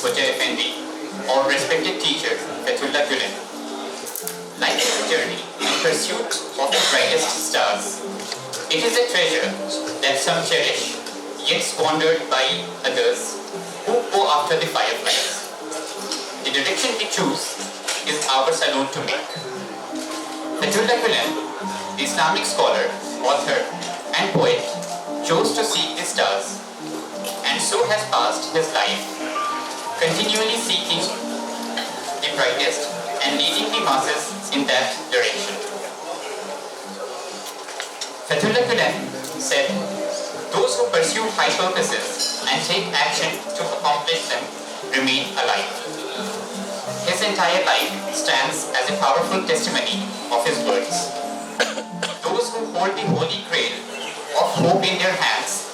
Hocaefendi, or respected teacher Fethullah Gülen. Life is a journey in pursuit of the brightest stars. It is a treasure that some cherish, yet squandered by others who go after the fireflies. The direction we choose is ours alone to make. Fethullah Gülen, the Islamic scholar, author, and poet, chose to seek the stars, and so has passed his life, continually seeking the brightest and leading the masses in that direction. Fethullah Gülen said, "Those who pursue high purposes and take action to accomplish them remain alive." His entire life stands as a powerful testimony of his words. Those who hold the holy grail of hope in their hands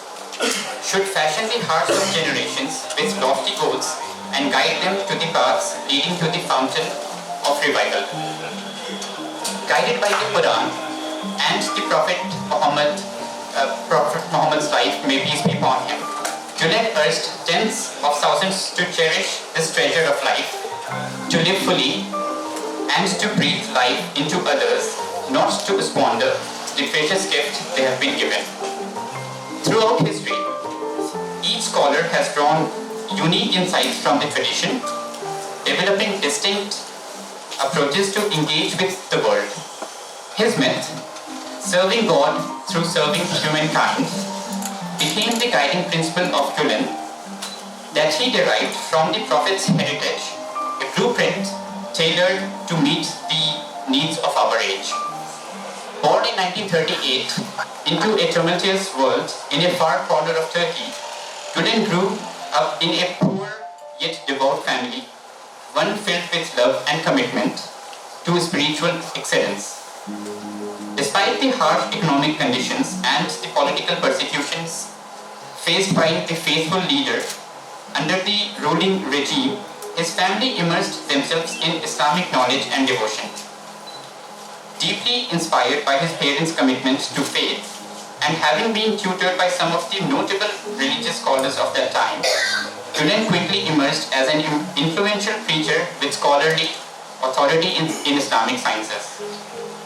should fashion the hearts of generations with lofty goals and guide them to the paths leading to the fountain of revival. Guided by the Quran and the Prophet Muhammad's life, may peace be upon him, Gülen urged tens of thousands to cherish this treasure of life, to live fully, and to breathe life into others, not to squander the precious gift they have been given. Throughout history, each scholar has drawn unique insights from the tradition, developing distinct approaches to engage with the world. His myth, serving God through serving humankind, became the guiding principle of Gülen that he derived from the Prophet's heritage, a blueprint tailored to meet the needs of our age. Born in 1938 into a tumultuous world in a far corner of Turkey, Gülen grew up in a poor yet one filled with love and commitment to spiritual excellence. Despite the harsh economic conditions and the political persecutions faced by the faithful leader under the ruling regime, his family immersed themselves in Islamic knowledge and devotion. Deeply inspired by his parents' commitment to faith and having been tutored by some of the notable religious scholars of that time, Gülen quickly emerged as an influential preacher with scholarly authority in Islamic sciences.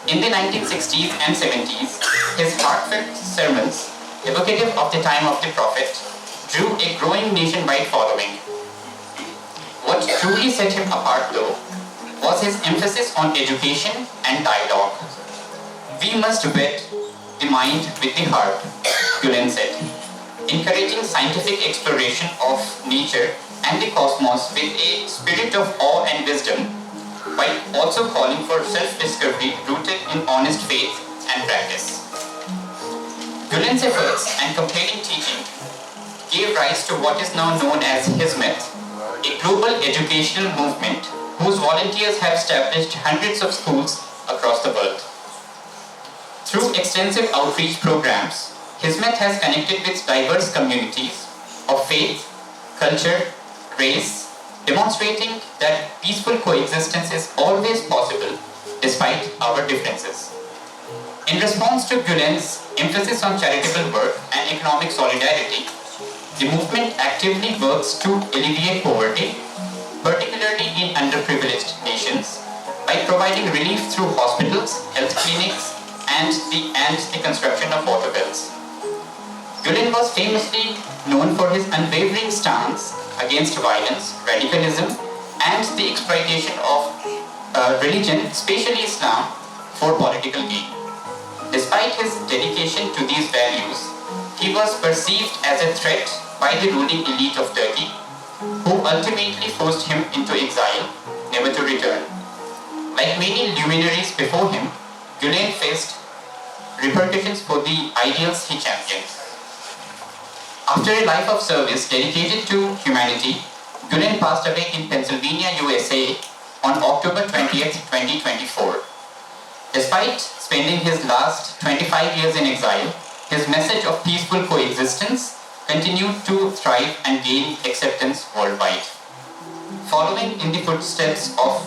In the 1960s and 70s, his heartfelt sermons, evocative of the time of the Prophet, drew a growing nationwide following. What truly set him apart, though, was his emphasis on education and dialogue. We must wed the mind with the heart, Gülen said, encouraging scientific exploration of nature and the cosmos with a spirit of awe and wisdom, while also calling for self-discovery rooted in honest faith and practice. Gülen's efforts and compelling teaching gave rise to what is now known as Hizmet, a global educational movement whose volunteers have established hundreds of schools across the world. Through extensive outreach programs, Hizmet has connected with diverse communities of faith, culture, race, demonstrating that peaceful coexistence is always possible despite our differences. In response to Gülen's emphasis on charitable work and economic solidarity, the movement actively works to alleviate poverty, particularly in underprivileged nations, by providing relief through hospitals, health clinics, and the construction of water wells. Gülen was famously known for his unwavering stance against violence, radicalism, and the exploitation of religion, especially Islam, for political gain. Despite his dedication to these values, he was perceived as a threat by the ruling elite of Turkey, who ultimately forced him into exile, never to return. Like many luminaries before him, Gülen faced repercussions for the ideals he championed. After a life of service dedicated to humanity, Gülen passed away in Pennsylvania, USA on October 20th, 2024. Despite spending his last 25 years in exile, his message of peaceful coexistence continued to thrive and gain acceptance worldwide. Following in the footsteps of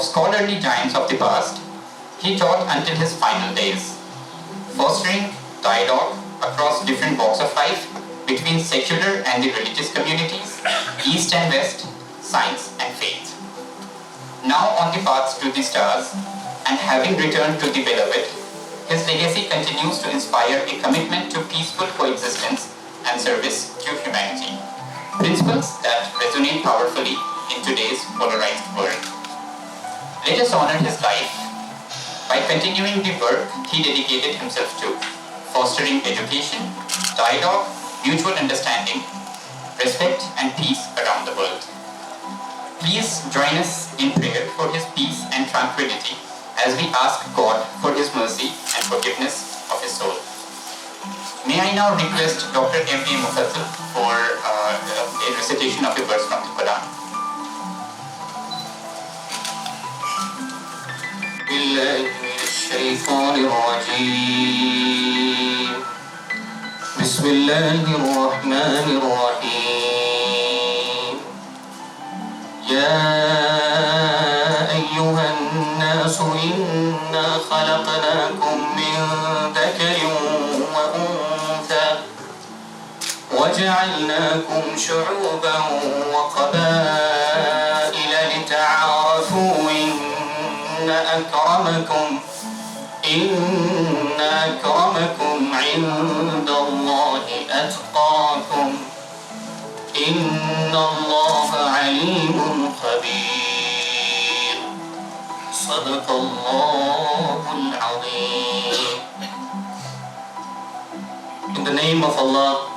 scholarly giants of the past, he taught until his final days, fostering dialogue across different walks of life between secular and the religious communities, East and West, science and faith. Now on the path to the stars, and having returned to the beloved, his legacy continues to inspire a commitment to peaceful coexistence and service to humanity, principles that resonate powerfully in today's polarized world. Let us honor his life by continuing the work he dedicated himself to, fostering education, dialogue, mutual understanding, respect and peace around the world. Please join us in prayer for his peace and tranquility as we ask God for his mercy and forgiveness of his soul. May I now request Dr. M.A. Mufaddal for a recitation of a verse from the Quran. بسم الله الرحمن الرحيم يا أيها الناس إنا خلقناكم من ذكر وأنثى وجعلناكم شعوبا وقبائل لتعارفوا إن أكرمكم عند الله أتقاكم إن الله عليم خبير صدق الله العظيم. In the name of Allah,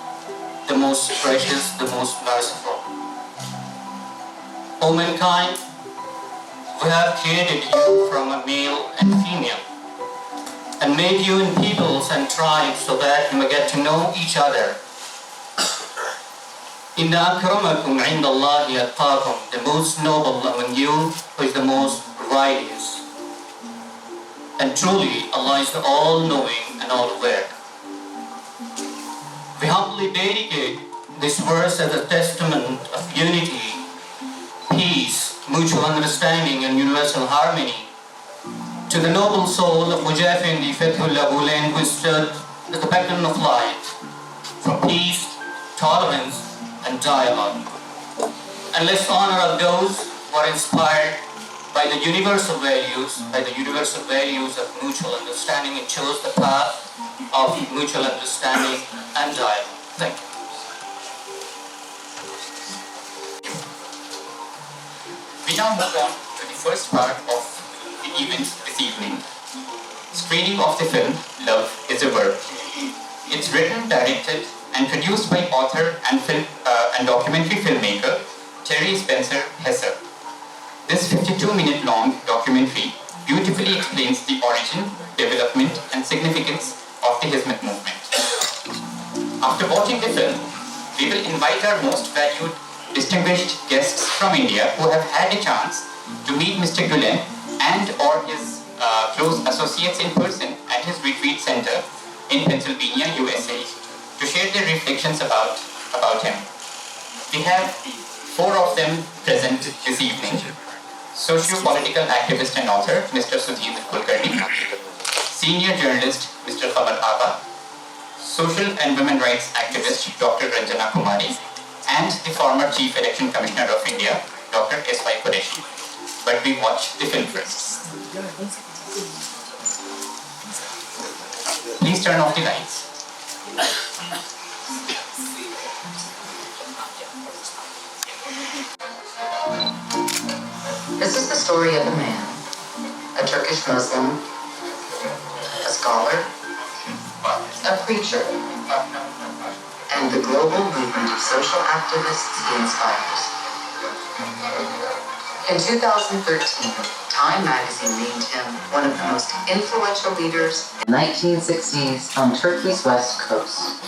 the most gracious, the most merciful. O mankind, we have created you from a male and female and made you in peoples and tribes so that you may get to know each other. Inna akramakum indallahi atqakum, the most noble among you who is the most righteous. And truly, Allah is the all-knowing and all-aware. We humbly dedicate this verse as a testament of unity, peace, mutual understanding and universal harmony to the noble soul of Hocaefendi Fethullah Gulen, who stood as the beacon of light for peace, tolerance and dialogue. And let's honor those who are inspired by the universal values, of mutual understanding, and chose the path of mutual understanding and dialogue. Thank you. We now move on to the first part of the event this evening. Screening of the film, Love is a Verb. It's written, directed and produced by author and documentary filmmaker Terry Spencer Hesser. This 52-minute long documentary beautifully explains the origin, development and significance of the Hizmet movement. After watching the film, we will invite our most valued distinguished guests from India who have had a chance to meet Mr. Gülen and or his close associates in person at his retreat center in Pennsylvania, USA, to share their reflections about him. We have 4 of them present this evening. Socio-political activist and author, Mr. Sudheendra Kulkarni, senior journalist, Mr. Qamar Agha, social and women rights activist, Dr Ranjana Kumari, and the former Chief Election Commissioner of India, Dr. S Y Quraishi. But we watch the film first. Please turn off the lights. This is the story of a man, a Turkish Muslim, a scholar, a preacher, and the global movement of social activists he inspires. In 2013, Time magazine named him one of the most influential leaders in the 1960s on Turkey's west coast.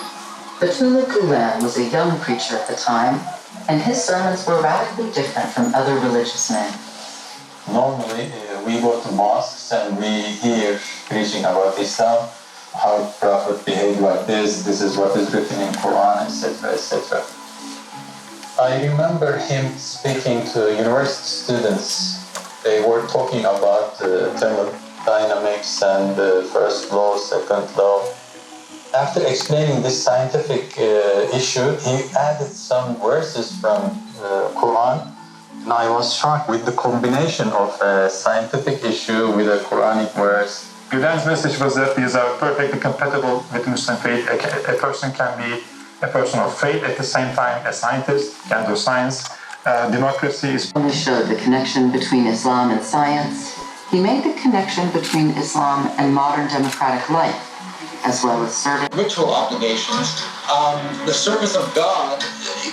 Fethullah Gülen was a young preacher at the time, and his sermons were radically different from other religious men. Normally, we go to mosques and we hear preaching about Islam, how the Prophet behaved like this is what is written in Quran, etc., etc. I remember him speaking to university students. They were talking about thermodynamics and the first law, second law. After explaining this scientific issue, he added some verses from Quran. And I was shocked with the combination of a scientific issue with a Quranic verse. Gülen's message was that these are perfectly compatible with Muslim faith. A person can be a person of faith at the same time a scientist, can do science. Democracy is... He showed the connection between Islam and science. He made the connection between Islam and modern democratic life, as well as service. Ritual obligations, the service of God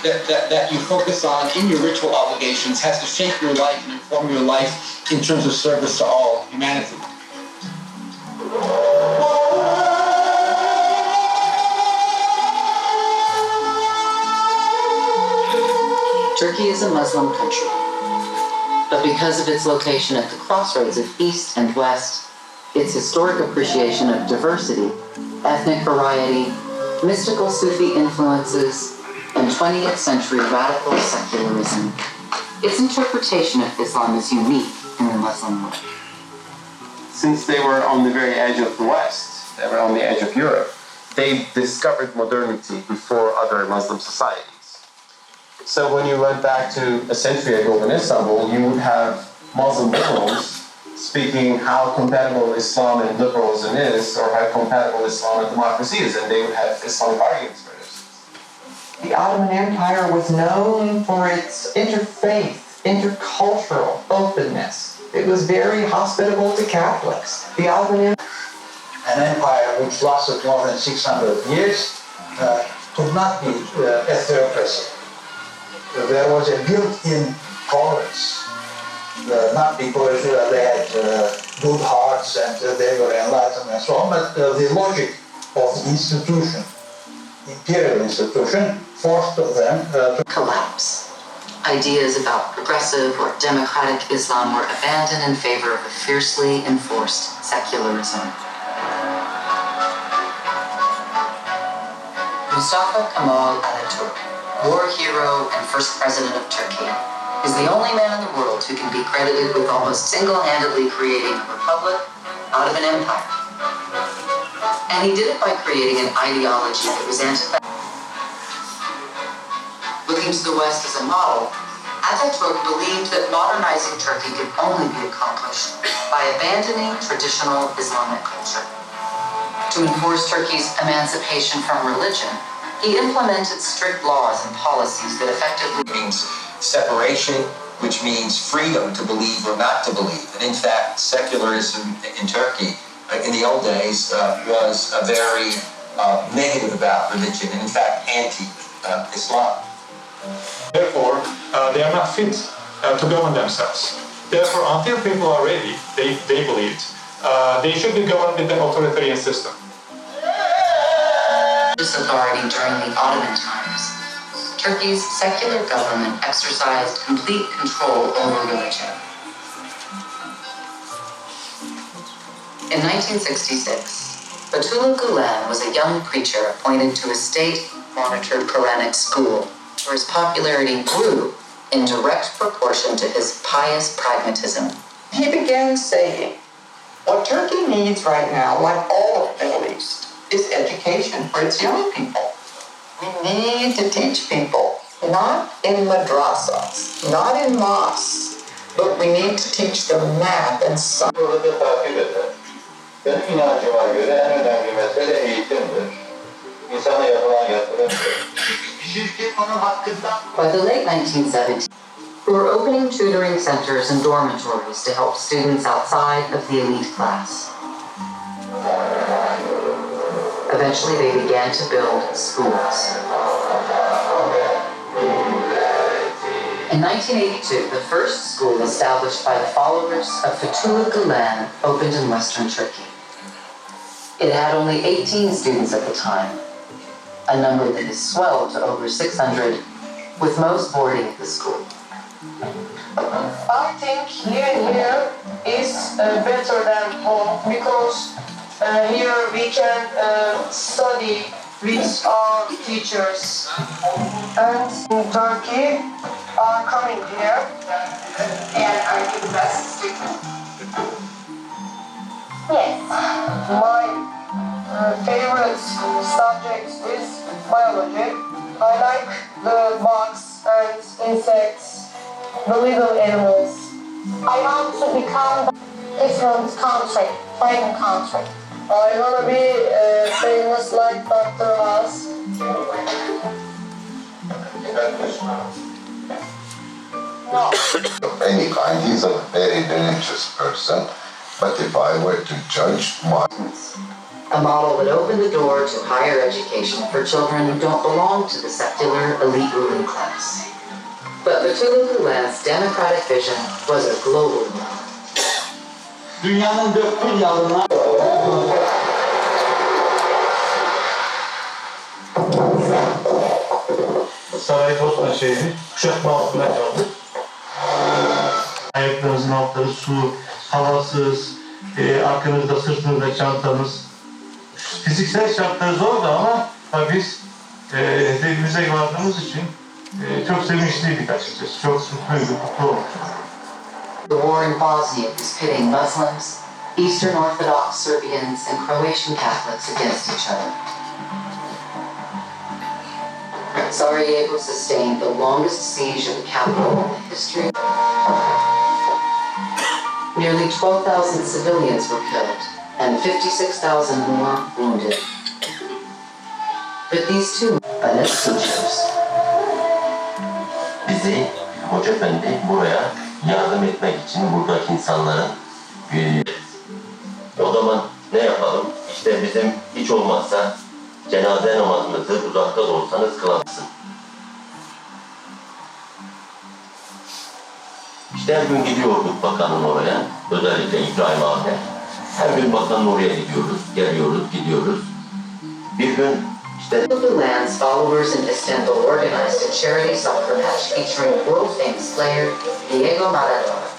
that you focus on in your ritual obligations has to shape your life and inform your life in terms of service to all humanity. Turkey is a Muslim country, but because of its location at the crossroads of East and West, its historic appreciation of diversity, ethnic variety, mystical Sufi influences, and 20th century radical secularism, its interpretation of Islam is unique in the Muslim world. Since they were on the very edge of the West, they were on the edge of Europe, they discovered modernity before other Muslim societies. So when you went back to a century ago in Istanbul, you would have Muslim liberals speaking how compatible Islam and liberalism is, or how compatible Islam and democracy is, and they would have Islamic arguments for this. The Ottoman Empire was known for its interfaith, intercultural openness. It was very hospitable to Catholics. The Ottoman Empire, an empire which lasted more than 600 years, could not be a theocracy. There was a built-in tolerance, not because they had good hearts and they were enlightened and so on, but the logic of the institution imperial institution forced them to collapse. Ideas about progressive or democratic Islam were abandoned in favor of a fiercely enforced secularism. Mustafa Kemal Atatürk, war hero and first president of Turkey, is the only man in the world who can be credited with almost single-handedly creating a republic out of an empire. And he did it by creating an ideology that was antithetical. Looking to the West as a model, Atatürk believed that modernizing Turkey could only be accomplished by abandoning traditional Islamic culture. To enforce Turkey's emancipation from religion, he implemented strict laws and policies that effectively means separation, which means freedom to believe or not to believe. And in fact, secularism in Turkey in the old days was very negative about religion, and in fact anti-Islam. Therefore, they are not fit to govern themselves. Therefore, until people are ready, they believed, they should be governed with an authoritarian system. Authority during the Ottoman times, Turkey's secular government exercised complete control over religion. In 1966, Fethullah Gulen was a young preacher appointed to a state-monitored Quranic school, where his popularity grew in direct proportion to his pious pragmatism. He began saying, what Turkey needs right now, like all of the Middle East, is education for its young people. We need to teach people, not in madrasas, not in mosques, but we need to teach them math and science. Benim inancıma göre en önemli mesele eğitimdir. İnsana yapılan yatırımdır. By the late 1970s, we were opening tutoring centers and dormitories to help students outside of the elite class. Eventually, they began to build schools. In 1982, the first school established by the followers of Fethullah Gülen opened in western Turkey. It had only 18 students at the time, a number that has swelled to over 600, with most boarding at the school. I think living here is better than home because here we can study with our teachers. And in Turkey are coming here and are the best student. Yes. My favorite subject is biology. I like the bugs and insects, the little animals. I want to become different country, foreign country. I want to be famous like Dr. Oz. No. Of any kind, he's a very religious person. But if I were to judge my... A model that opened the door to higher education for children who don't belong to the secular elite ruling class. But Fethullah Gülen's democratic vision was a global one. Dünyanın dört bir yanına Saray Bosna şehri kuşatma altında kaldı. Ayaklarınızın altları su, havasız, arkanızda sırtınızda çantanız. Fiziksel şartları zordu ama biz hedefimize vardığımız için çok sevinçliydik açıkçası. Çok mutluyduk, mutlu olduk. The war in Bosnia was pitting Muslims, Eastern Orthodox Serbians, and Croatian Catholics against each other. Sarajevo sustained the longest siege of the capital in history. Nearly 12,000 civilians were killed and 56,000 more wounded. But these two Panelist teachers. Bizi Hocaefendi buraya yardım etmek için buradaki insanların o zaman ne yapalım? İşte bizim hiç olmazsa cenaze namazınızı uzakta da olsanız kılarsın. İşte her gün gidiyorduk bakanın oraya, özellikle İbrahim abi. Her gün bakanın oraya gidiyoruz, geliyoruz, gidiyoruz. Bir gün Fethullah Gulen's followers in Istanbul organized a charity soccer match featuring world-famous player Diego Maradona.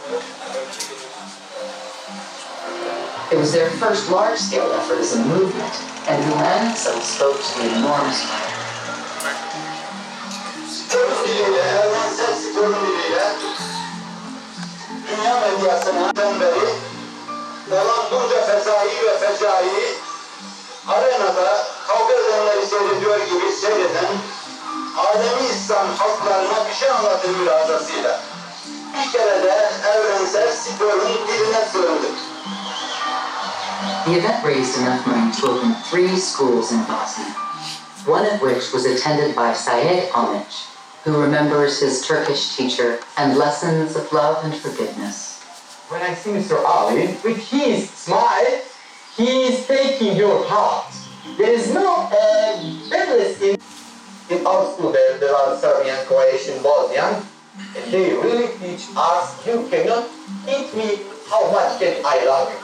It was their first large-scale effort as a movement, and Gülen himself spoke to the enormous crowd. Dünya medyasından beri olan bunca fezai ve fecai arenada kavga edenleri seyrediyor gibi seyreden Ademi İslam halklarına bir şey anlatır mürazasıyla. Bir kere de evrensel sporun diline sığındık. The event raised enough money to open 3 schools in Bosnia, one of which was attended by Syed Ahmet, who remembers his Turkish teacher and lessons of love and forgiveness. When I see Mr. Ali, with his smile, he is taking your heart. There is no badness in our school. There are Serbian, Croatian, Bosnian, and they really teach us, you cannot teach me how much can I love you.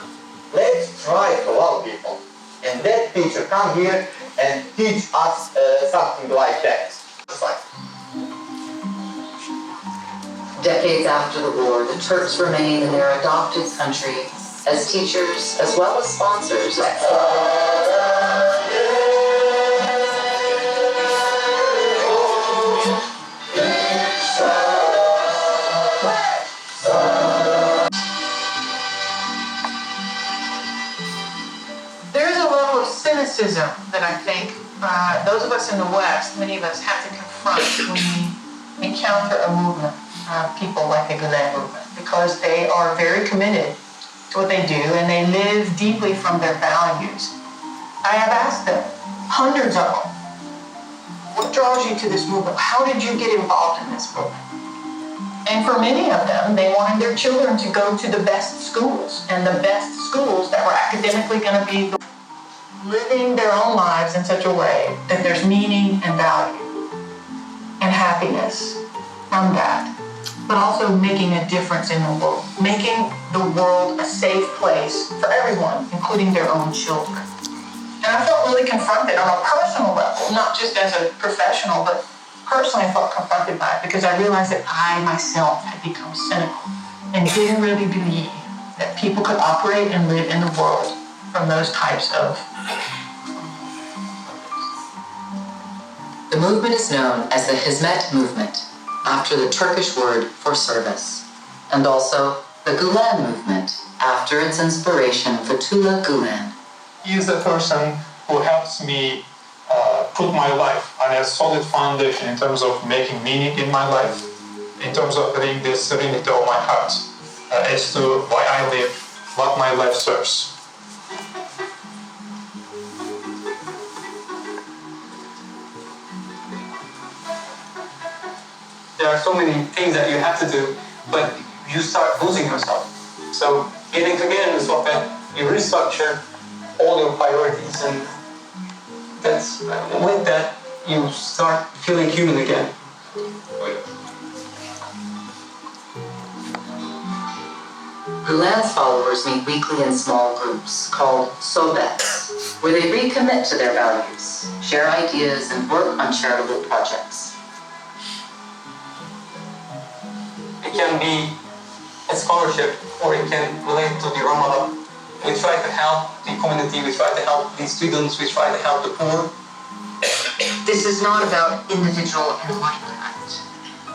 Let's try to love people. And that teacher come here and teach us something like that. Decades after the war, the Turks remain in their adopted country as teachers as well as sponsors of cynicism that I think those of us in the West, many of us have to confront when we encounter a movement, people like the Gülen movement, because they are very committed to what they do and they live deeply from their values. I have asked them, hundreds of them, what draws you to this movement? How did you get involved in this movement? And for many of them, they wanted their children to go to the best schools, and the best schools that were academically going to be living their own lives in such a way that there's meaning and value and happiness from that, but also making a difference in the world, making the world a safe place for everyone, including their own children. And I felt really confronted on a personal level, not just as a professional, but personally I felt confronted by it because I realized that I myself had become cynical and didn't really believe that people could operate and live in the world from those types of. The movement is known as the Hizmet movement, after the Turkish word for service, and also the Gülen movement, after its inspiration, Fethullah Gülen. He is the person who helps me put my life on a solid foundation in terms of making meaning in my life, in terms of having this serenity of my heart as to why I live, what my life serves. There are so many things that you have to do, but you start losing yourself. So getting together in the sohbet, you restructure all your priorities, and that's with that you start feeling human again. Gülen's followers meet weekly in small groups called sohbets, where they recommit to their values, share ideas, and work on charitable projects. It can be a scholarship, or it can relate to the Ramadan. We try to help the community, we try to help the students, we try to help the poor. This is not about individual enlightenment.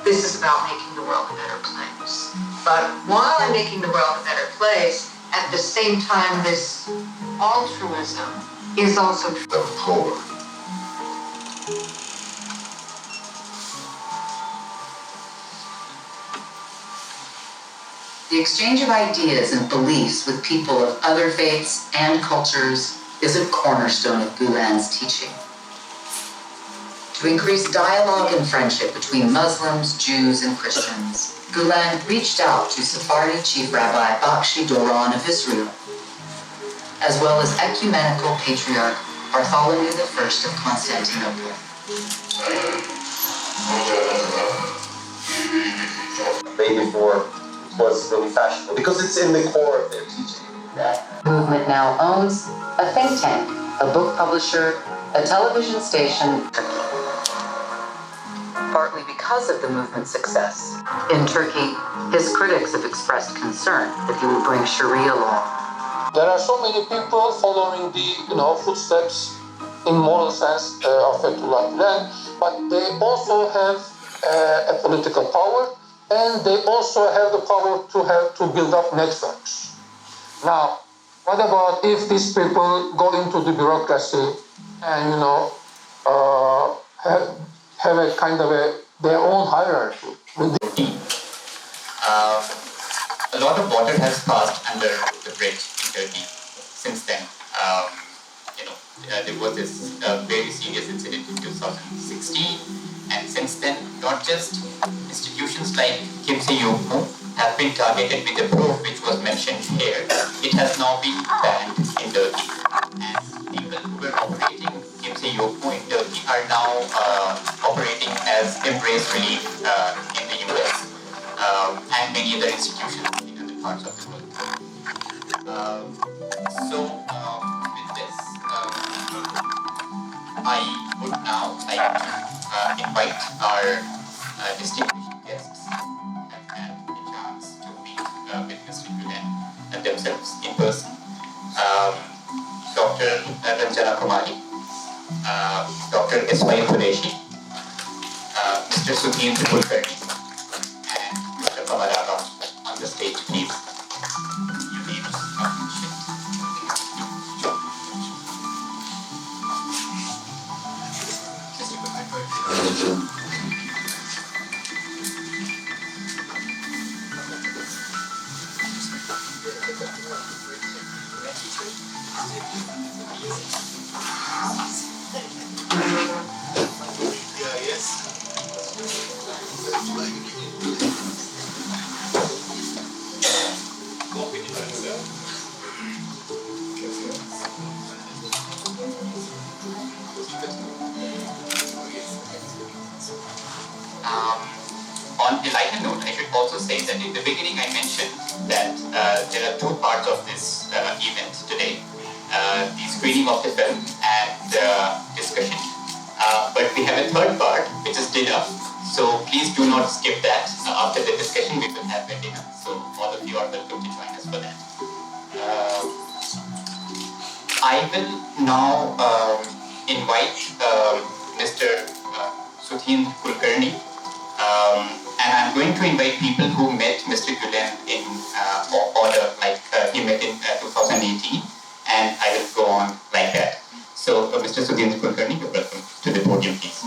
This is about making the world a better place. But while I'm making the world a better place, at the same time, this altruism is also the poor. The exchange of ideas and beliefs with people of other faiths and cultures is a cornerstone of Gülen's teaching. To increase dialogue and friendship between Muslims, Jews, and Christians, Gülen reached out to Sephardi Chief Rabbi Bakshi Doron of Israel, as well as Ecumenical Patriarch Bartholomew I of Constantinople. Way before it was really fashionable, because it's in the core of their teaching. The movement now owns a think tank, a book publisher, a television station, partly because of the movement's success. In Turkey, his critics have expressed concern that he will bring Sharia law. There are so many people following the footsteps in moral sense of Fethullah Gülen, but they also have a political power, and they also have the power to build up networks. Now, what about if these people go into the bureaucracy and have a kind of their own hierarchy? A lot of water has passed under the bridge in Turkey since then. There was this very serious incident in 2016, and since then, not just institutions like Kimse Yokmu have been targeted with the probe which was mentioned here. It has now been banned in Turkey, and people who were operating Kimse Yokmu in Turkey are now operating as Embrace Relief in the US and many other institutions in other parts of the world. With this, I would now like to invite our distinguished guests and a chance to meet with Mr. Gülen and themselves in person. Dr Ranjana Kumari, Dr S Y Quraishi, Mr Sudheendra Kulkarni, and Mr Qamar Agha on the stage, please. Your names are mentioned. On a lighter note, I should also say that in the beginning I mentioned that there are two parts of this event today, the screening of the film and discussion. But we have a third part, which is dinner. So please do not skip that. After the discussion, we will have a dinner. So all of you are welcome to join us for that. I will now invite Mr. Sudheendra Kulkarni. And I'm going to invite people who met Mr. Gülen in order, like he met in 2018, and I will go on like that. So, Mr. Sudheendra Kulkarni, you're welcome to the podium, please.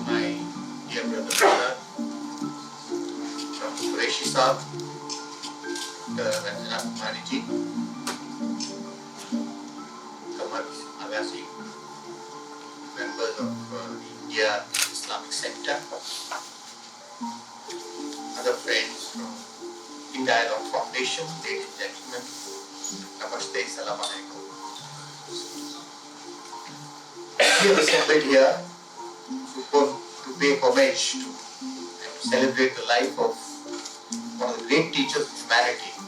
My dear brother, Dr. Quraishi Sahab, Dr. Ranjana Kumari ji, Kamar Agha, members of the India Islamic Center, other friends from Indialogue Foundation, ladies and gentlemen, Namaste, Salam Alaikum. We have assembled here to pay homage to and celebrate the life of one of the great teachers of humanity who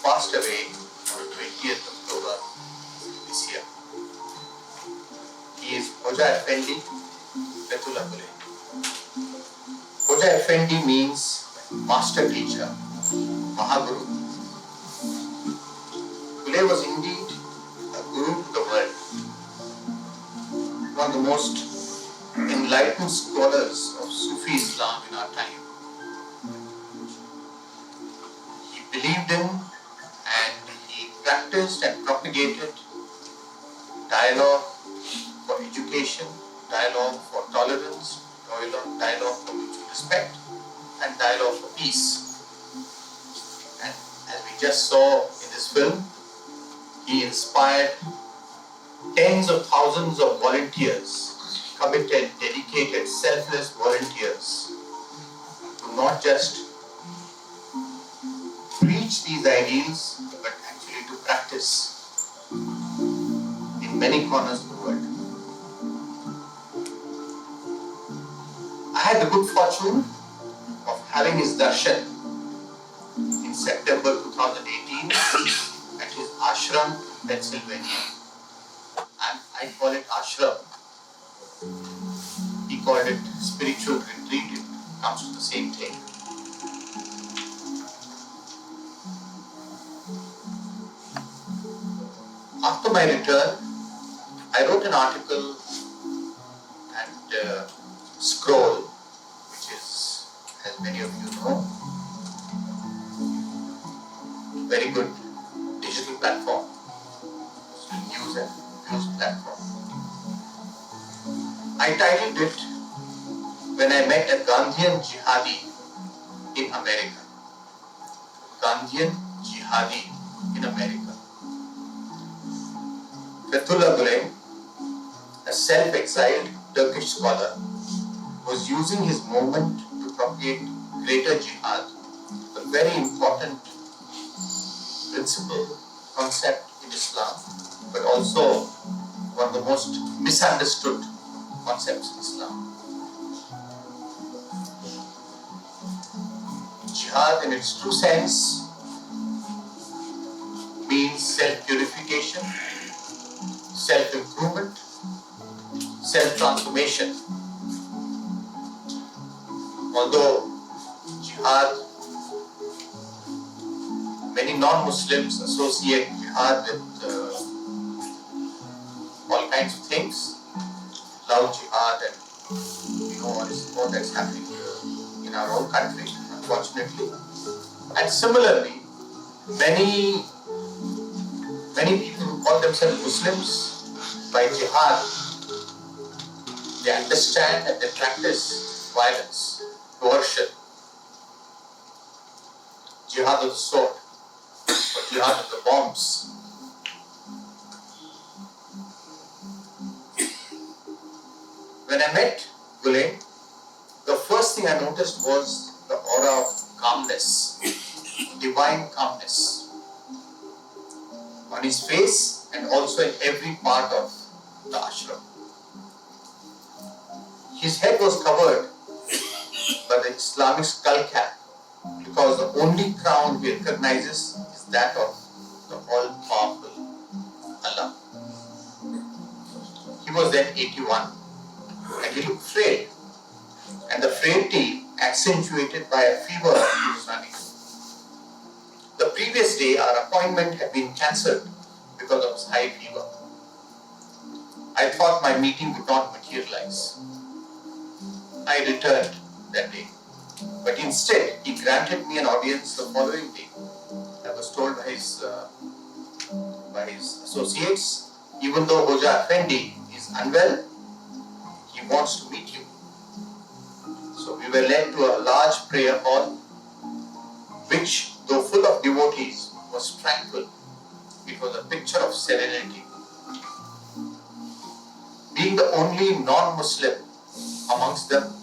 passed away on the 20th of October this year. He is Hocaefendi, Fethullah Gulen. Hocaefendi means master teacher, Mahaguru. Gulen was indeed a guru to the world, one of the most enlightened scholars of Sufi Islam in our time. He believed in and he practiced and propagated dialogue for education, dialogue for tolerance, dialogue for mutual respect, and dialogue for peace. And as we just saw in this film, he inspired tens of thousands of volunteers, committed, dedicated, selfless volunteers to not just preach these ideals, but actually to practice in many corners of the world. I had the good fortune of having his darshan in September 2018 at his ashram in Pennsylvania. And I call it ashram. He called it spiritual retreat. It comes to the same thing. After my return, I wrote an article and scroll, which is, as many of you know, very good digital platform, news and views platform. I titled it When I Met a Gandhian Jihadi in America. Gandhian Jihadi in America. Fethullah Gülen, a self-exiled Turkish scholar, was using his movement to propagate greater jihad, a very important principle, concept in Islam, but also one of the most misunderstood concepts in Islam. Jihad in its true sense means self-purification, self-improvement, self-transformation. Although jihad, many non-Muslims associate jihad with all kinds of things, love jihad, and you know what that's happening in our own country, unfortunately. And similarly, many people who call themselves Muslims, by jihad, they understand and they practice violence, coercion, jihad of the sword, or jihad of the bombs. When I met Gülen, the first thing I noticed was the aura of calmness, divine calmness, on his face and also in every part of the ashram. His head was covered by the Islamic skull cap because the only crown he recognizes is that of the all-powerful Allah. He was then 81 and he looked frail, and the frailty accentuated by a fever he was running. The previous day our appointment had been cancelled because of his high fever. I thought my meeting would not materialize. I returned that day, but instead he granted me an audience the following day. I was told by his associates, even though Hocaefendi is unwell, he wants to meet you. So we were led to a large prayer hall, which, though full of devotees, was tranquil. It was a picture of serenity. Being the only non-Muslim amongst them,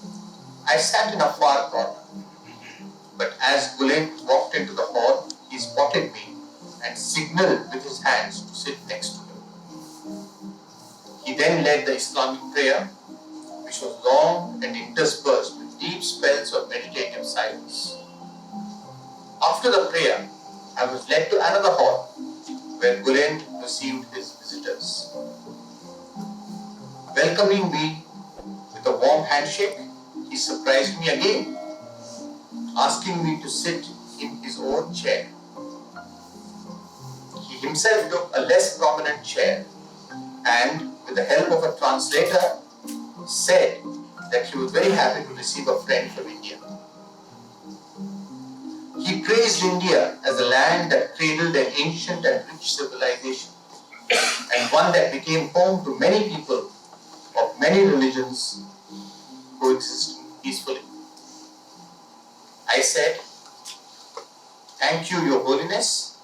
I sat in a far corner. But as Gülen walked into the hall, he spotted me and signaled with his hands to sit next to him. He then led the Islamic prayer, which was long and interspersed with deep spells of meditative silence. After the prayer, I was led to another hall where Gülen received his visitors. Welcoming me with a warm handshake, he surprised me again, asking me to sit in his own chair. He himself took a less prominent chair and, with the help of a translator, said that he was very happy to receive a friend from India. He praised India as a land that cradled an ancient and rich civilization, and one that became home to many people of many religions coexisting peacefully. I said, "Thank you, Your Holiness,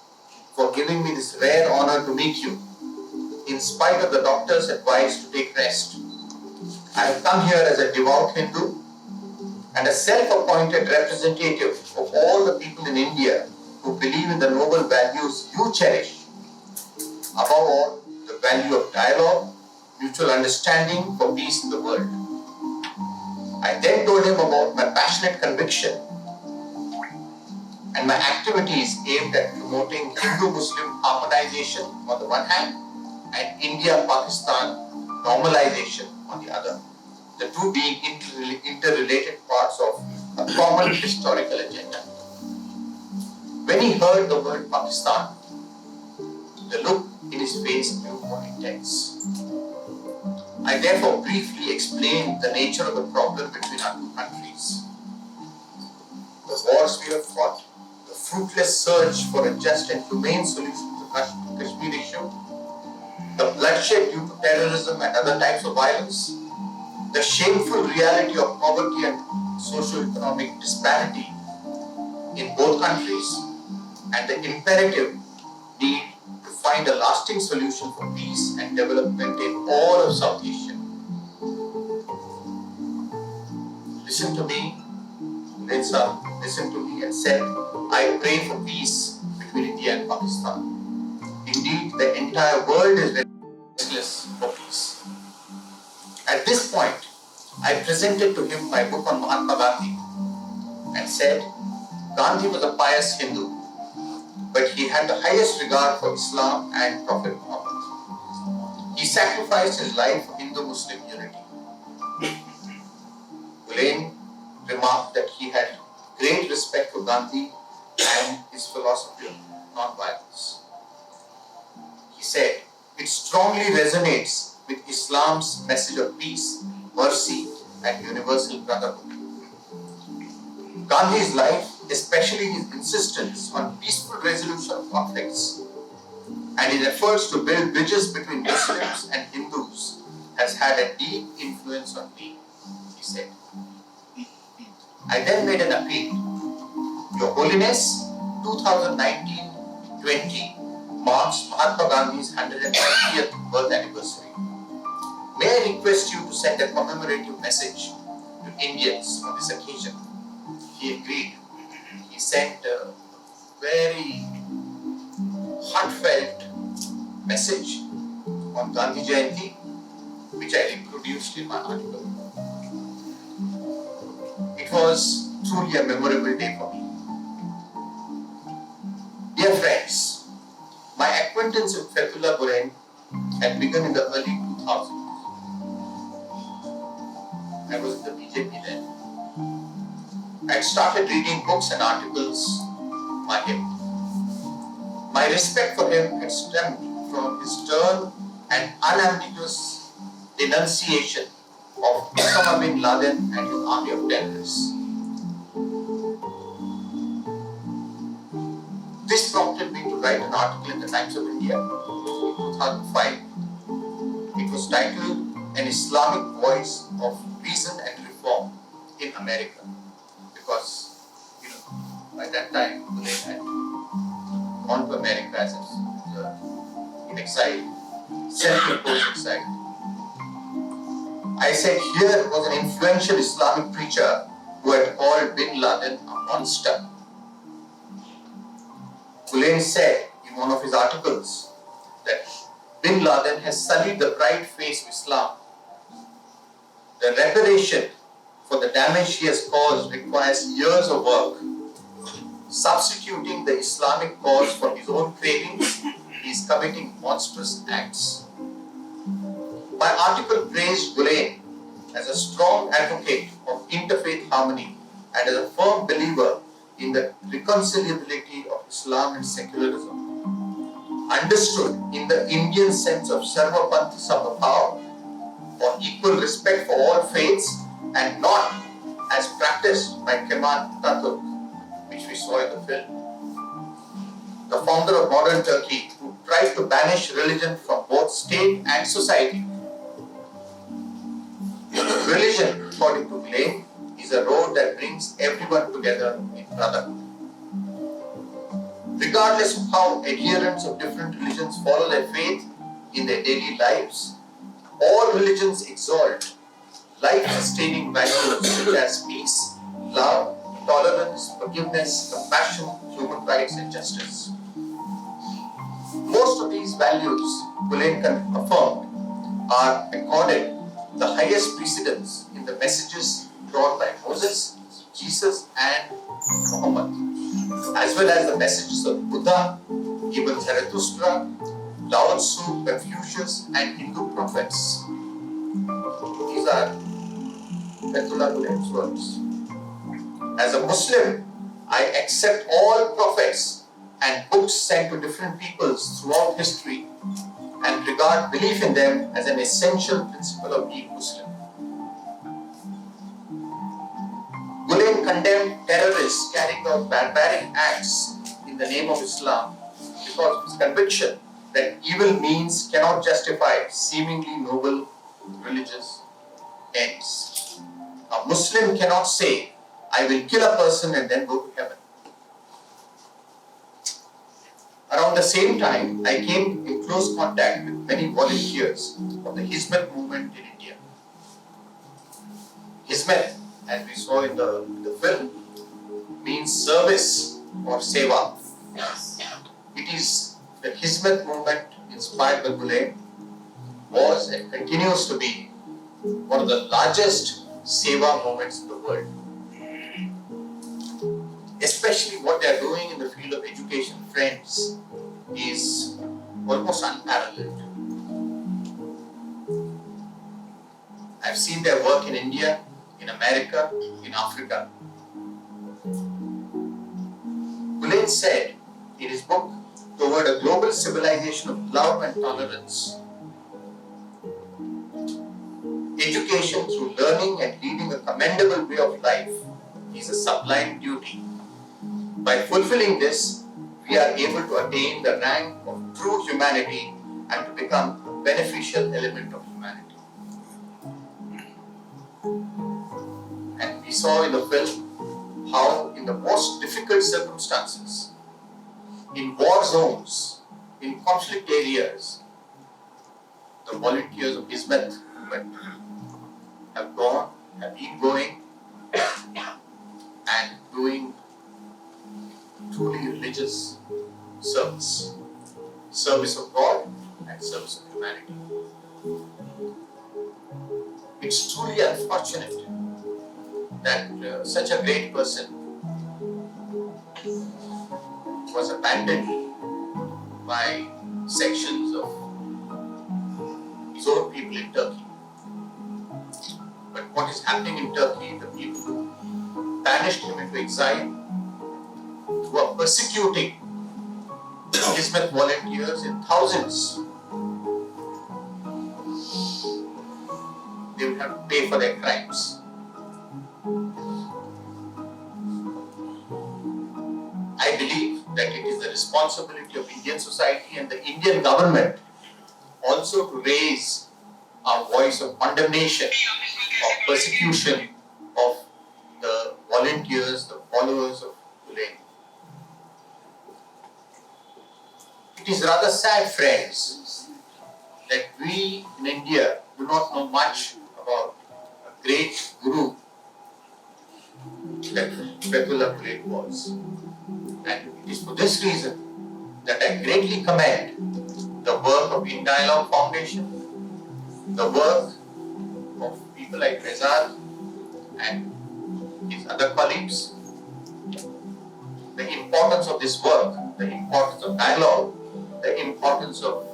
for giving me this rare honor to meet you. In spite of the doctor's advice to take rest, I have come here as a devout Hindu and a self-appointed representative of all the people in India who believe in the noble values you cherish. Above all, the the value of dialogue, mutual understanding for peace in the world. I then told him about my passionate conviction and my activities aimed at promoting Hindu-Muslim harmonization on the one hand and India-Pakistan normalization on the other, the two being interrelated parts of a common historical agenda. When he heard the word Pakistan, the look in his face grew more intense. I therefore briefly explained the nature of the problem between our two countries. The wars we have fought, the fruitless search for a just and humane solution to the Kashmir issue, the bloodshed due to terrorism and other types of violence, the shameful reality of poverty and socio-economic disparity in both countries, and the imperative need to find a lasting solution for peace and development in all of South Asia. Listen to me, listen to me and said, I pray for peace between India and Pakistan. Indeed, the entire world is restless for peace. At this point, I presented to him my book on Mahatma Gandhi and said, Gandhi was a pious Hindu, but he had the highest regard for Islam and Prophet Muhammad. He sacrificed his life for Hindu-Muslim unity. Gülen remarked that he had great respect for Gandhi and his philosophy of non-violence. He said, it strongly resonates with Islam's message of peace, mercy, and universal brotherhood. Gandhi's life, especially his insistence on peaceful resolution of conflicts and his efforts to build bridges between Muslims and Hindus, has had a deep influence on me, he said. I then made an appeal. Your Holiness, 2019-20 marks Mahatma Gandhi's 190th birth anniversary. May I request you to send a commemorative message to Indians on this occasion? He agreed. He sent a very heartfelt message on Gandhi Jayanti, which I reproduced in my article. It was truly a memorable day for me. Dear friends, my acquaintance with Fethullah Gülen had begun in the early 2000s. I was in the BJP then. I had started reading books and articles by him. My respect for him had stemmed from his stern and unambiguous denunciation of Osama bin Laden and his army of terrorists. This prompted me to write an article in the Times of India in 2005. It was titled An Islamic Voice of Reason and Reform in America. Because, by that time, they had gone to America as in exile, self-imposed exile. I said here was an influential Islamic preacher who had called bin Laden a monster. Gülen said in one of his articles that bin Laden has sullied the bright face of Islam. The reparation for the damage he has caused requires years of work. Substituting the Islamic cause for his own cravings, he is committing monstrous acts. My article praised Gülen as a strong advocate of interfaith harmony and as a firm believer in the reconciliability of Islam and secularism, understood in the Indian sense of Sarvapantha Samabhava, or equal respect for all faiths, and not as practiced by Kamar, which we saw in the film. The founder of modern Turkey, who tried to banish religion from both state and society. Religion, according to Gülen, is a road that brings everyone together in brotherhood. Regardless of how adherents of different religions follow their faith in their daily lives, all religions exalt life-sustaining values such as peace, love, tolerance, forgiveness, compassion, human rights, and justice. Most of these these values Gülen affirmed are accorded the highest precedence in the messages brought by Moses, Jesus and Muhammad, as well as the messages of Buddha, Ibn Zarathustra, Lao Tzu, Confucius and Hindu prophets. These are Fethullah Gulen's words. As a Muslim, I accept all prophets and books sent to different peoples throughout history and regard belief in them as an essential principle of being Muslim. Gülen condemned terrorists carrying out barbaric acts in the name of Islam because of his conviction that evil means cannot justify seemingly noble religious ends. A Muslim cannot say, I will kill a person and then go to heaven. Around the same time, I came in close contact with many volunteers of the Hizmet movement in India. Hizmet, as we saw in the film, means service or seva. It is the Hizmet movement inspired by Gülen was and continues to be one of the largest seva movements in the world. Especially what they are doing in the field of education, friends, is almost unparalleled. I've seen their work in India, in America, in Africa. Gülen said in his book, Toward a Global Civilization of Love and Tolerance, education through learning and leading a commendable way of life is a sublime duty. By fulfilling this, we are able to attain the rank of true humanity and to become a beneficial element of humanity. And we saw in the film how in the most difficult circumstances, in war zones, in conflict areas, the volunteers of Hizmet movement have been going and doing truly religious service of God and service of humanity. It's truly unfortunate that such a great person was abandoned by sections of his own people in Turkey. But what is happening in Turkey, the people who banished him into exile, who are persecuting Hizmet volunteers in thousands, they will have to pay for their crimes. I believe that it is the responsibility of Indian society and the Indian government also to raise our voice of condemnation, of persecution of the volunteers, the followers of Gülen. It is rather sad, friends, that we in India do not know much about a great guru that Fethullah Gülen was. And it is for this reason that I greatly commend the work of Indialogue Foundation, the work of people like Rezar and his other colleagues, the importance of this work, the importance of dialogue, the importance of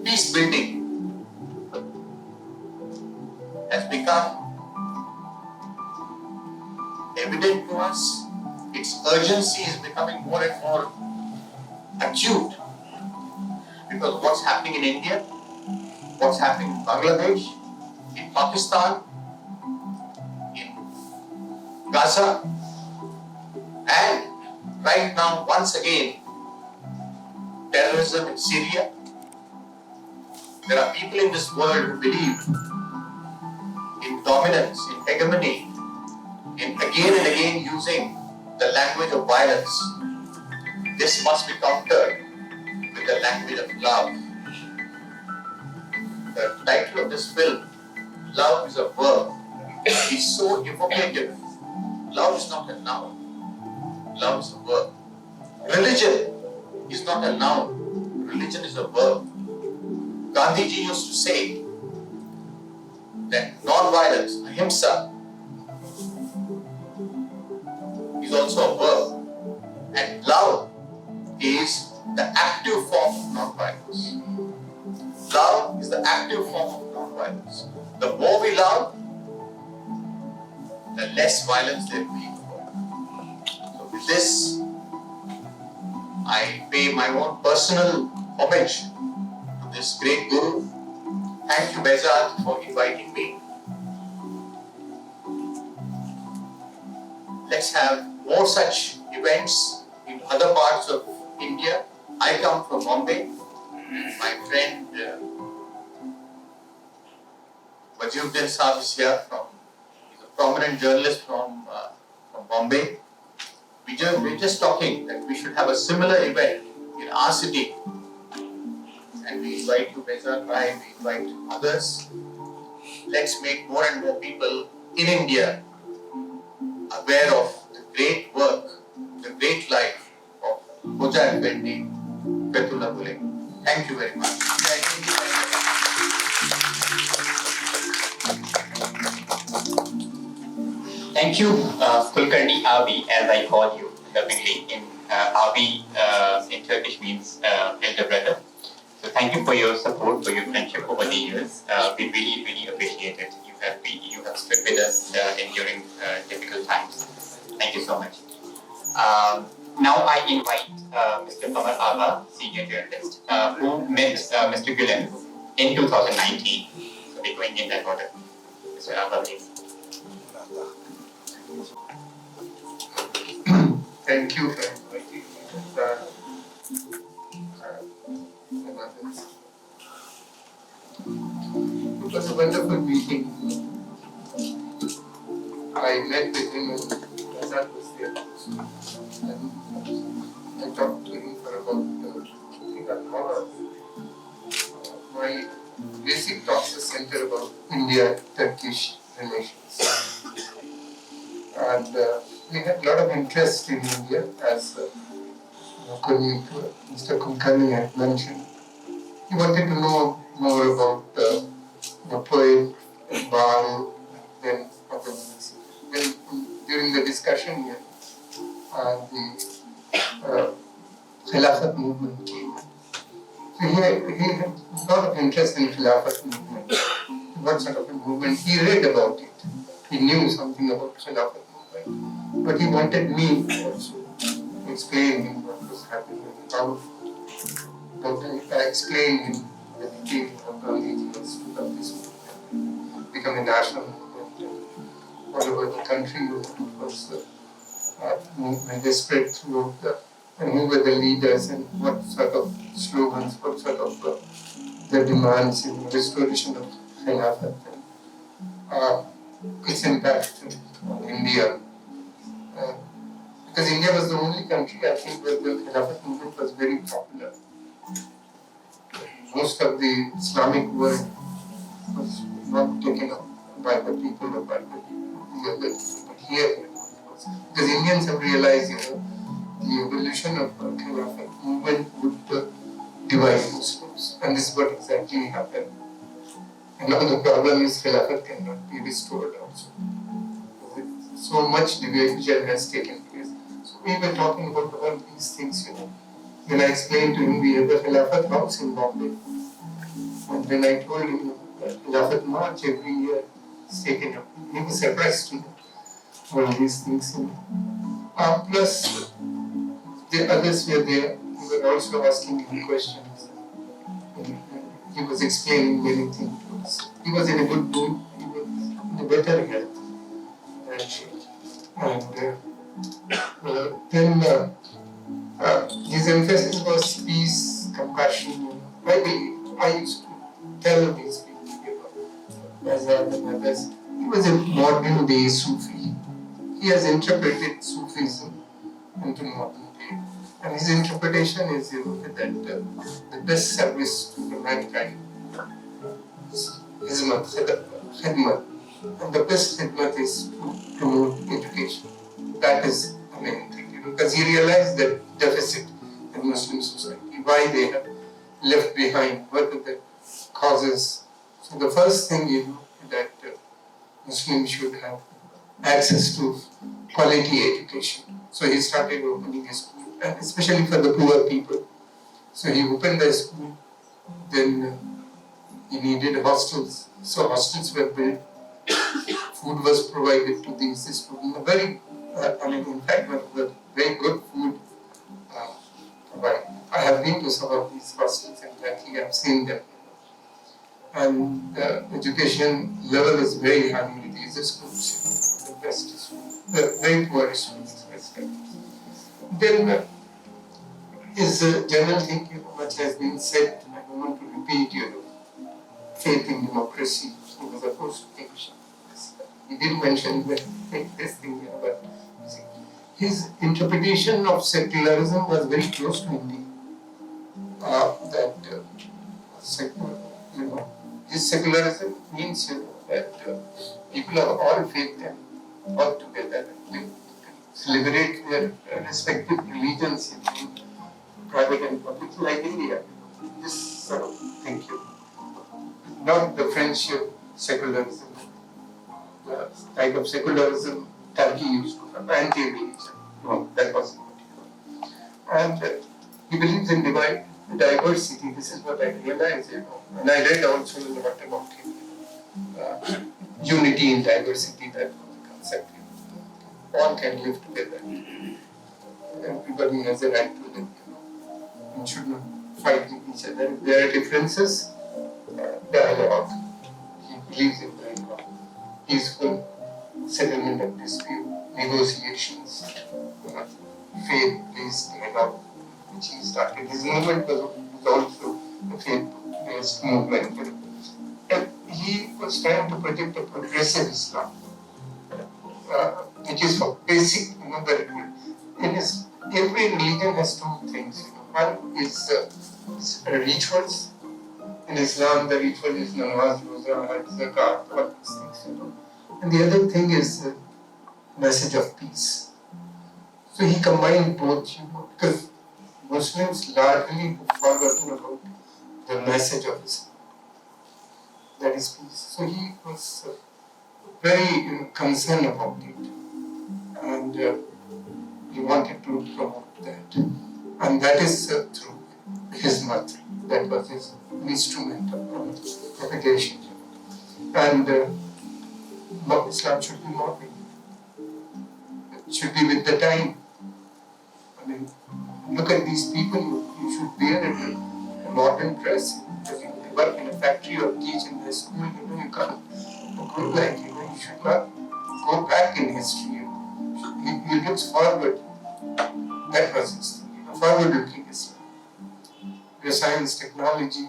peace building has become evident to us. Its urgency is becoming more and more acute because what's happening in India, what's happening in Bangladesh, in Pakistan, in Gaza, and right now, once again, terrorism in Syria. There are people in this world who believe in dominance, in hegemony, in again and again using the language of violence. This must be countered with the language of love. The title of this film, Love is a Verb, is so evocative. Love is not a noun. Love is a verb. Religion is not a noun. religion is a verb. Gandhiji used to say that non-violence, ahimsa, is also a verb, and love is the active form of non-violence. Love is the active form of non-violence. The more we love, the less violence there will be. So with this, I pay my own personal homage to this great Guru. Thank you, Bezat, for inviting me. Let's have more such events in other parts of India. I come from Bombay. My friend Wajuddin Saab is here. He's a prominent journalist from Bombay. We're just talking that we should have a similar event in our city. And we invite you, Bezat Rai, we invite others. Let's make more and more people in India aware of the great work, the great life of Hocaefendi, Fethullah Gulen. Thank you very much. Thank you, Kulkarni Abi, as I call you lovingly. Abi in Turkish means elder brother. So thank you for your support, for your friendship over the years. We really, really appreciate it. You have stood with us during difficult times. Thank you so much. Now I invite Mr. Qamar Agha, senior journalist, who met Mr. Gülen in 2019. So we're going in that order. Mr. Agha, please. Thank you for inviting me. It was a wonderful meeting. I met with him and Razak was there. And I talked to him for about an hour. My basic talks are centered about India-Turkish relations. And we had a lot of interest in India, as Mr. Kulkarni had mentioned. He wanted to know more about the poet, Baal, then other things. Then during the discussion here, the Khilafat movement came. So he had a lot of interest in Khilafat movement. What sort of a movement? He read about it. He knew something about Khilafat movement. But he wanted me also to explain him what was happening and how I explained him the detail of Gandhiji has stood up this movement, become a national movement, and all over the country. It was movement. They spread throughout and who were the leaders and what sort of slogans, what sort of the demands in restoration of Khilafat and its impact on India. Because India was the only country, I think, where the Khilafat movement was very popular. Most of the Islamic world was not taken up by the people or by the others. But here, because Indians have realized, the evolution of the Khilafat movement would divide Muslims. And this is what exactly happened. And now the problem is Khilafat cannot be restored also. So much division has taken place. So we were talking about all these things, When I explained to him, we have a Khilafat house in Bombay. And when I told him that Khilafat March every year is taken up, he was surprised to know all these things. Plus, the others were there, who were also asking him questions. And he was explaining many things to us. He was in a good mood, he was in a better health. And then his emphasis was peace, compassion. I used to tell these people, Azad and others, he was a modern day Sufi. He has interpreted Sufism into modern day. And his interpretation is that the best service to mankind is khidmat. And the best khidmat is to promote education. That is the main thing, because he realized that deficit in Muslim society, why they have left behind? What are the causes? So the first thing that Muslims should have access to quality education. So he started opening a school, and especially for the poor people. So he opened the school, then he needed hostels. So hostels were built, food was provided to these students. In fact, one of the very good food provided. I have been to some of these hostels in Turkey, I have seen them. And the education level is very high in these schools, the best schools, the very poor schools. Then is a general thing, much has been said, and I don't want to repeat, faith in democracy. He was opposed to kingship. He did mention this thing, but his interpretation of secularism was very close to India. His secularism means that people of all faith can work together and liberate their respective religions in private and public, like India. This sort of thinking. Not the French secularism, the type of secularism Turkey used to have, anti-religion. No, that wasn't what he was. And he believes in diversity. This is what I realized, and I read also a lot about him. Unity in diversity, that was the concept. All can live together. Everybody has a right to live. And should not fight with each other. If there are differences, dialogue. He believes in dialogue. Peaceful settlement of dispute, negotiations, faith-based dialogue, which he started. His movement was also a faith-based movement. And he was trying to project a progressive Islam, which is for basic, every religion has two things. One is rituals. In Islam, the ritual is namaz, roza, hajj, zakat, all these things. And the other thing is the message of peace. So he combined both, because Muslims largely have forgotten about the message of Islam. That is peace. So he was very concerned about it. And he wanted to promote that. And that is through his mother. That was his instrument of propagation. And Islam should be modern. It should be with the time. I mean, look at these people, you should wear a modern dress. If you work in a factory or teach in a school, you can't go like, you should not go back in history. He looks forward. That was his forward-looking Islam. The science, technology,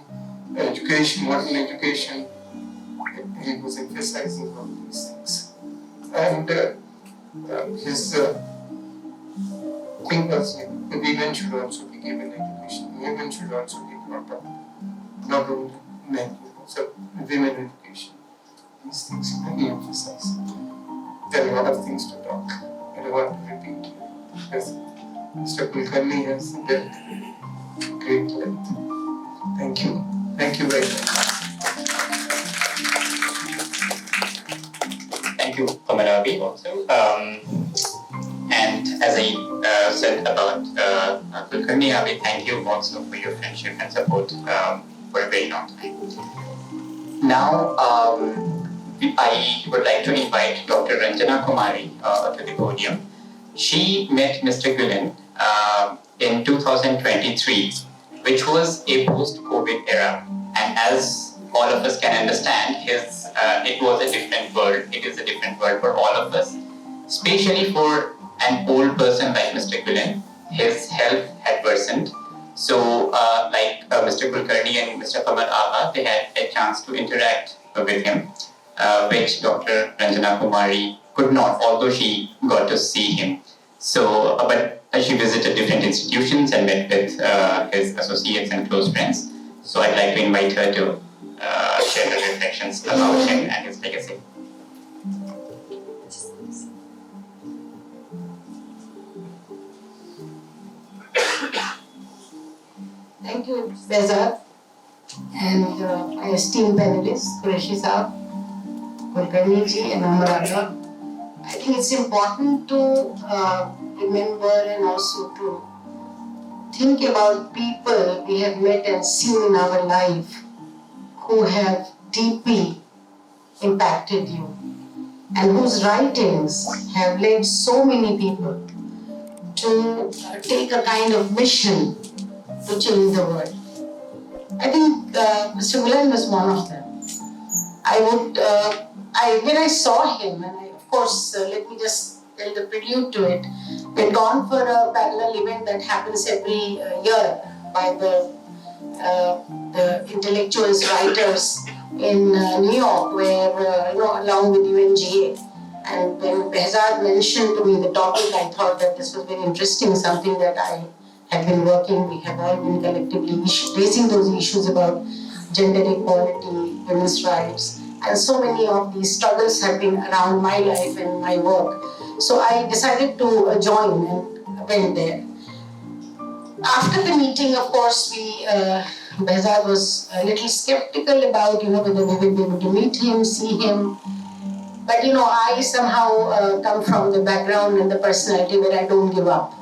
education, modern education, he was emphasizing all these things. And his thing was, the women should also be given education. Women should also be brought up, not only men. So women education. These things he emphasized. There are a lot of things to talk. I don't want to repeat. Because Mr. Kulkarni has dealt great length. Thank you. Thank you very much. Thank you, Kamar Agha, also. And as I said about Kulkarni Agha, thank you also for your friendship and support for a very long time. Now, I would like to invite Dr. Ranjana Kumari to the podium. She met Mr. Gülen in 2023, which was a post-COVID era. And as all of us can understand, it was a different world. It is a different world for all of us, especially for an old person like Mr. Gülen. His health had worsened. So, Mr. Kulkarni and Mr. Qamar Agha, they had a chance to interact with him, which Dr. Ranjana Kumari could not, although she got to see him. So, but she visited different institutions and met with his associates and close friends. So, I'd like to invite her to share her reflections about him and his legacy. Thank you, Professor. and my esteemed panelists, Quraishi Saab, Kulkarni ji and Qamar Agha. I think it's important to remember and also to think about people we have met and seen in our life who have deeply impacted you and whose writings have led so many people to take a kind of mission to change the world. I think Mr. Gülen was one of them. When I saw him, and of course, let me just tell the prelude to it, we'd gone for a parallel event that happens every year by the intellectuals, writers in New York, where, along with UNGA. And when Behzad mentioned to me the topic, I thought that this was very interesting, something that I have been working, we have all been collectively raising those issues about gender equality, women's rights, and so many of these struggles have been around my life and my work. So I decided to join and went there. After the meeting, of course, Behzad was a little skeptical about, whether we would be able to meet him, see him. But, I somehow come from the background and the personality where I don't give up.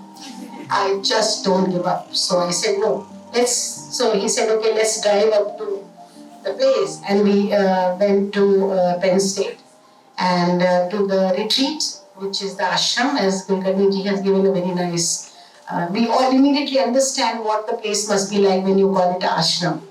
I just don't give up. So I said, no, so he said, okay, let's drive up to the place. And we went to Penn State and to the retreat, which is the ashram, as Kulkarni ji has given a very nice, we all immediately understand what the place must be like when you call it ashram.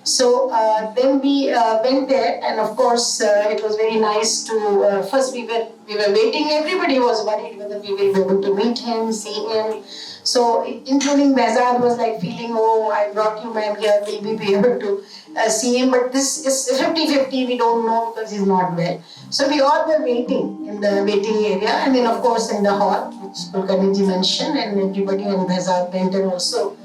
So then we went there, and of course it was very nice to, first we were waiting, everybody was worried whether we will be able to meet him, see him. So including Behzad was like feeling, oh, I brought you ma'am here, will we be able to see him? But this is 50-50, we don't know because he's not well. So we all were waiting in the waiting area, and then of course in the hall, which Kulkarni ji mentioned, and everybody and Behzad went and also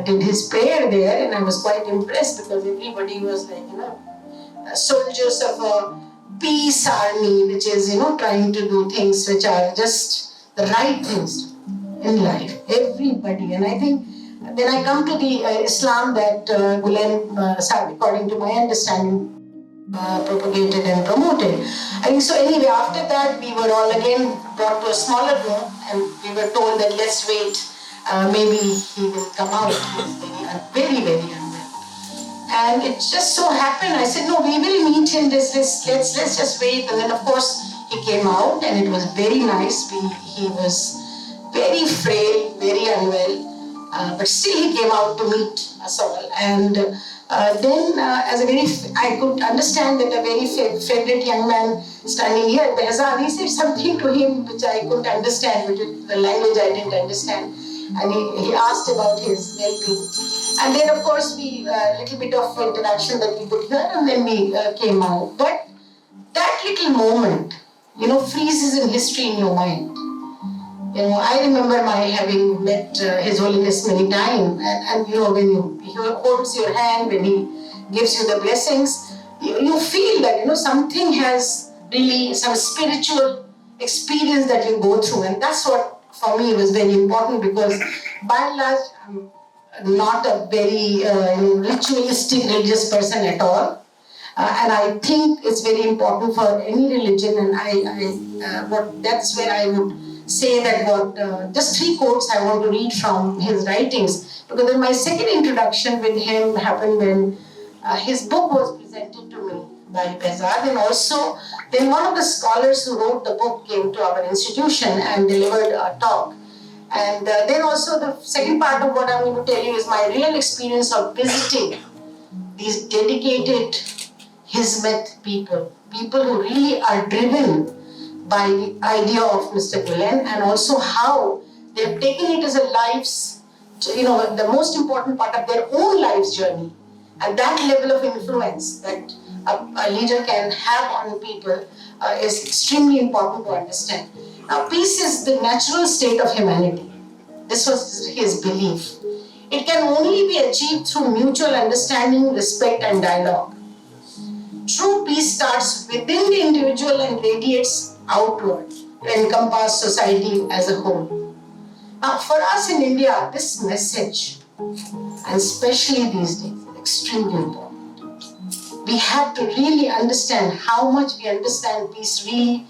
did his prayer there, and I was quite impressed because everybody was like, soldiers of a peace army, which is, trying to do things which are just the right things in life, everybody. And I think when I come to the Islam that Gülen, according to my understanding, propagated and promoted. I think so. Anyway, after that, we were all again brought to a smaller room, and we were told that let's wait. Maybe he will come out. He's very, very unwell. And it just so happened. I said, no, we will meet him. Let's just wait. And then, of course, he came out, and it was very nice. He was very frail, very unwell, but still he came out to meet us all. And then, I could understand that a very favorite young man standing here, Behzad, he said something to him which I couldn't understand, which is the language I didn't understand. And he asked about his well-being. And then, of course, a little bit of interaction that we could hear, and then we came out. But that little moment, freezes in history in your mind. I remember my having met His Holiness many times, and when he holds your hand, when he gives you the blessings, you feel that, something has really, some spiritual experience that you go through, and that's what, for me, was very important, because by and large, I'm not a very ritualistic religious person at all. And I think it's very important for any religion, and that's where I would say that just 3 quotes I want to read from his writings, because then my second introduction with him happened when his book was presented to me by Behzad, and also then one of the scholars who wrote the book came to our institution and delivered a talk. And then also the second part of what I'm going to tell you is my real experience of visiting these dedicated Hizmet people who really are driven by the idea of Mr. Gülen, and also how they have taken it as a life's, the most important part of their own life's journey. And that level of influence that a leader can have on people is extremely important to understand. Now, peace is the natural state of humanity. This was his belief. It can only be achieved through mutual understanding, respect, and dialogue. True peace starts within the individual and radiates outward to encompass society as a whole. Now, for us in India, this message, and especially these days, extremely important. We have to really understand how much we understand peace really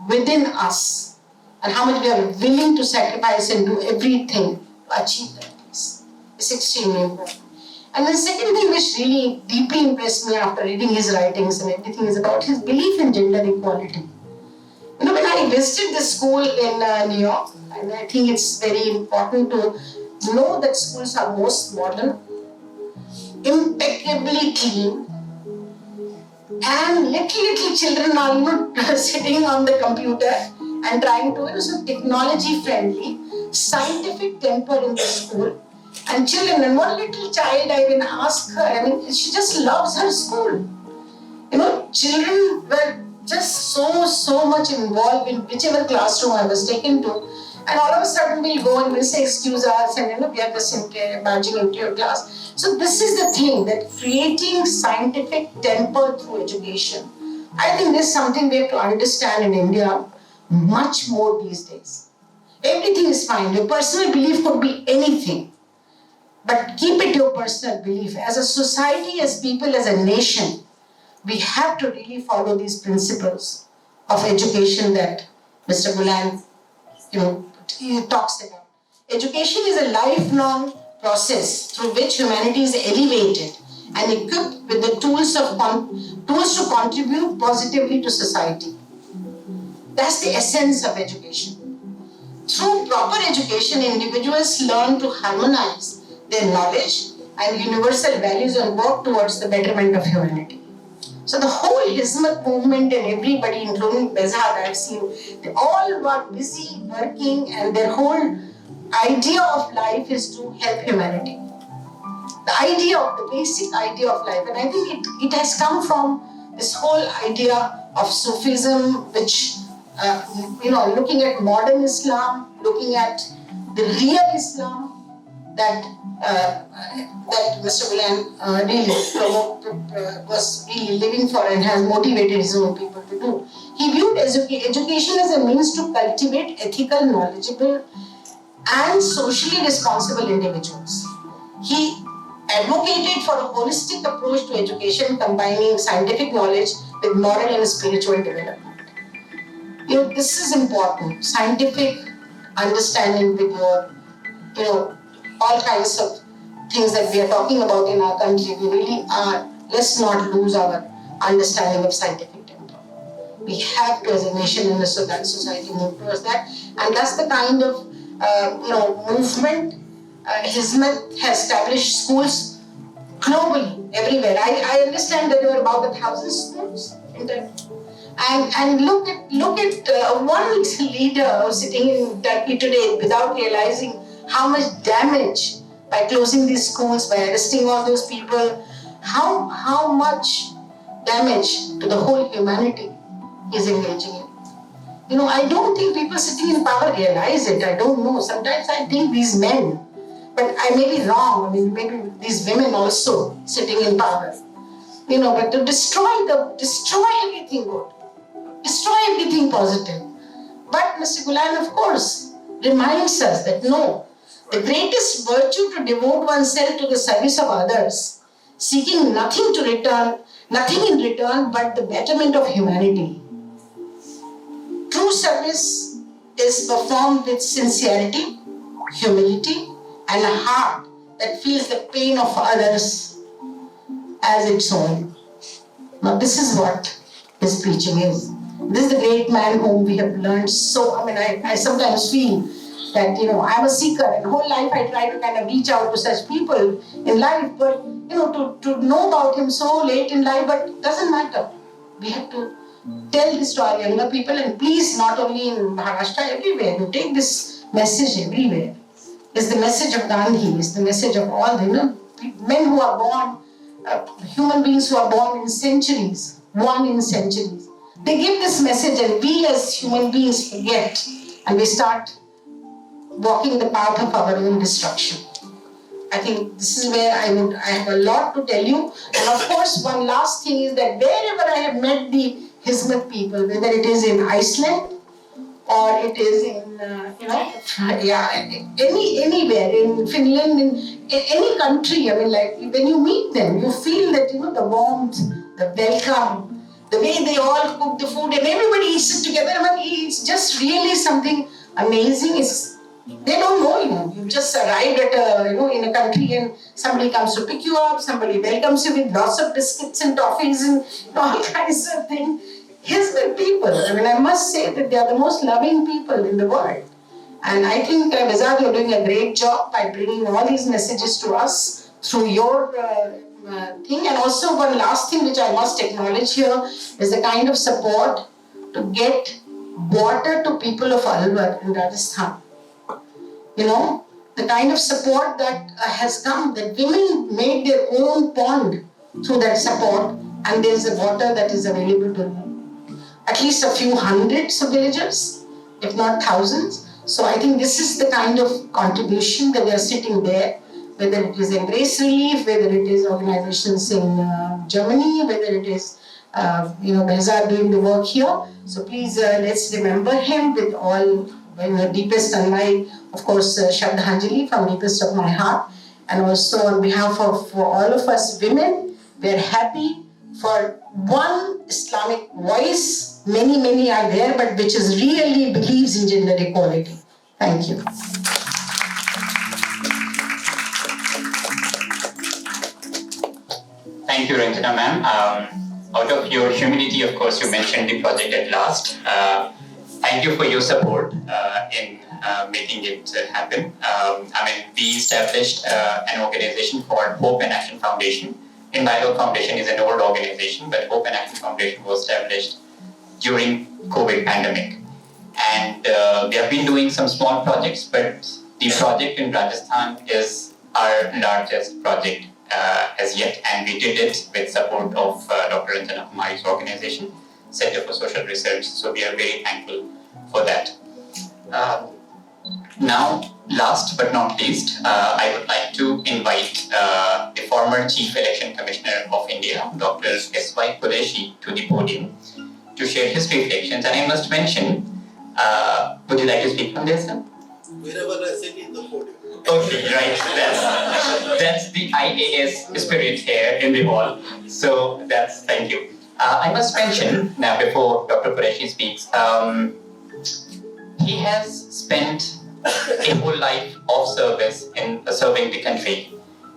within us and how much we are willing to sacrifice and do everything to achieve that peace. It's extremely important. And the second thing which really deeply impressed me after reading his writings and everything is about his belief in gender equality. You know, when I visited the school in New York, and I think it's very important to know that schools are most modern, impeccably clean, and little children are not sitting on the computer and trying to, so technology friendly, scientific temper in the school. And children, and one little child, I even asked her, I mean, she just loves her school. You know, children were just so much involved in whichever classroom I was taken to. And all of a sudden we'll go and we'll say, excuse us, and we are just badging into your class. So this is the thing, that creating scientific temper through education. I think this is something we have to understand in India much more these days. Everything is fine. Your personal belief could be anything. But keep it your personal belief. As a society, as people, as a nation, we have to really follow these principles of education that Mr. Gulen, he talks about. Education is a lifelong process through which humanity is elevated and equipped with the tools to contribute positively to society. That's the essence of education. Through proper education, individuals learn to harmonize their knowledge and universal values and work towards the betterment of humanity. So the whole Hizmat movement and everybody, including Behzad, I've seen, they all were busy working, and their whole idea of life is to help humanity. The basic idea of life. And I think it has come from this whole idea of Sufism, which, looking at modern Islam, looking at the real Islam, that Mr. Gulen really was really living for and has motivated his own people to do. He viewed education as a means to cultivate ethical, knowledgeable, and socially responsible individuals. He advocated for a holistic approach to education, combining scientific knowledge with moral and spiritual development. This is important. Scientific understanding with your, all kinds of things that we are talking about in our country. We really are. Let's not lose our understanding of scientific temper. We have to, as a nation and a society, move towards that. And that's the kind of, movement Hizmat has established schools globally, everywhere. I understand that there were about 1,000 schools in Turkey. And look at one leader sitting in Turkey today without realizing how much damage by closing these schools, by arresting all those people, how much damage to the whole humanity is engaging in. I don't think people sitting in power realize it. I don't know. Sometimes I think these men, but I may be wrong. I mean, maybe these women also sitting in power. But to destroy everything good, destroy everything positive. But Mr. Gulen, of course, reminds us that no, the greatest virtue to devote oneself to the service of others, seeking nothing in return but the betterment of humanity. True service is performed with sincerity, humility, and a heart that feels the pain of others as its own. Now this is what his preaching is. This is the great man whom we have learned so. I sometimes feel that, I'm a seeker, and whole life I try to kind of reach out to such people in life, but, to know about him so late in life, but it doesn't matter. We have to tell this to our younger people, and please, not only in Maharashtra, everywhere, you take this message everywhere. It's the message of Gandhi, it's the message of all the, men who are born, human beings who are born in centuries, one in centuries. They give this message, and we as human beings forget, and we start walking the path of our own destruction. I think this is where I have a lot to tell you. And of course, one last thing is that wherever I have met the Hizmat people, whether it is in Iceland or it is in, anywhere, in Finland, in any country. I mean, like, when you meet them, you feel that, the warmth, the welcome, the way they all cook the food and everybody eats it together. I mean, it's just really something amazing. They don't know you. You just arrived at in a country and somebody comes to pick you up, somebody welcomes you with lots of biscuits and toffees and all kinds of things. Here's the people. I mean, I must say that they are the most loving people in the world. And I think, Vizad, you're doing a great job by bringing all these messages to us through your thing. And also one last thing which I must acknowledge here is the kind of support to get water to people of Alwar in Rajasthan. The kind of support that has come, that women made their own pond through that support, and there's a water that is available to at least a few hundreds of villagers, if not thousands. So I think this is the kind of contribution that we are sitting there, whether it is Embrace Relief, whether it is organizations in Germany, whether it is Behzad doing the work here. So please let's remember him with all deepest, and my, of course, Shraddhanjali from deepest of my heart. And also on behalf of all of us women, we're happy for one Islamic voice. Many are there, but which is really believes in gender equality. Thank you. Thank you, Ranjana ma'am. Out of your humility, of course, you mentioned the project at last. Thank you for your support in making it happen. We established an organization called Hope and Action Foundation. Indialogue Foundation is an old organization, but Hope and Action Foundation was established during COVID pandemic. And we have been doing some small projects, but the project in Rajasthan is our largest project as yet, and we did it with support of Dr Ranjana Kumari's organization, Center for Social Research. So we are very thankful for that. Now, last but not least, I would like to invite the former Chief Election Commissioner of India, Dr. S Y Quraishi, to the podium to share his reflections. And I must mention, would you like to speak on this, sir? Wherever I sit in the podium. Okay, right. That's the IAS spirit here in the hall. So thank you. I must mention now before Dr. Quraishi speaks, he has spent a whole life of service in serving the country.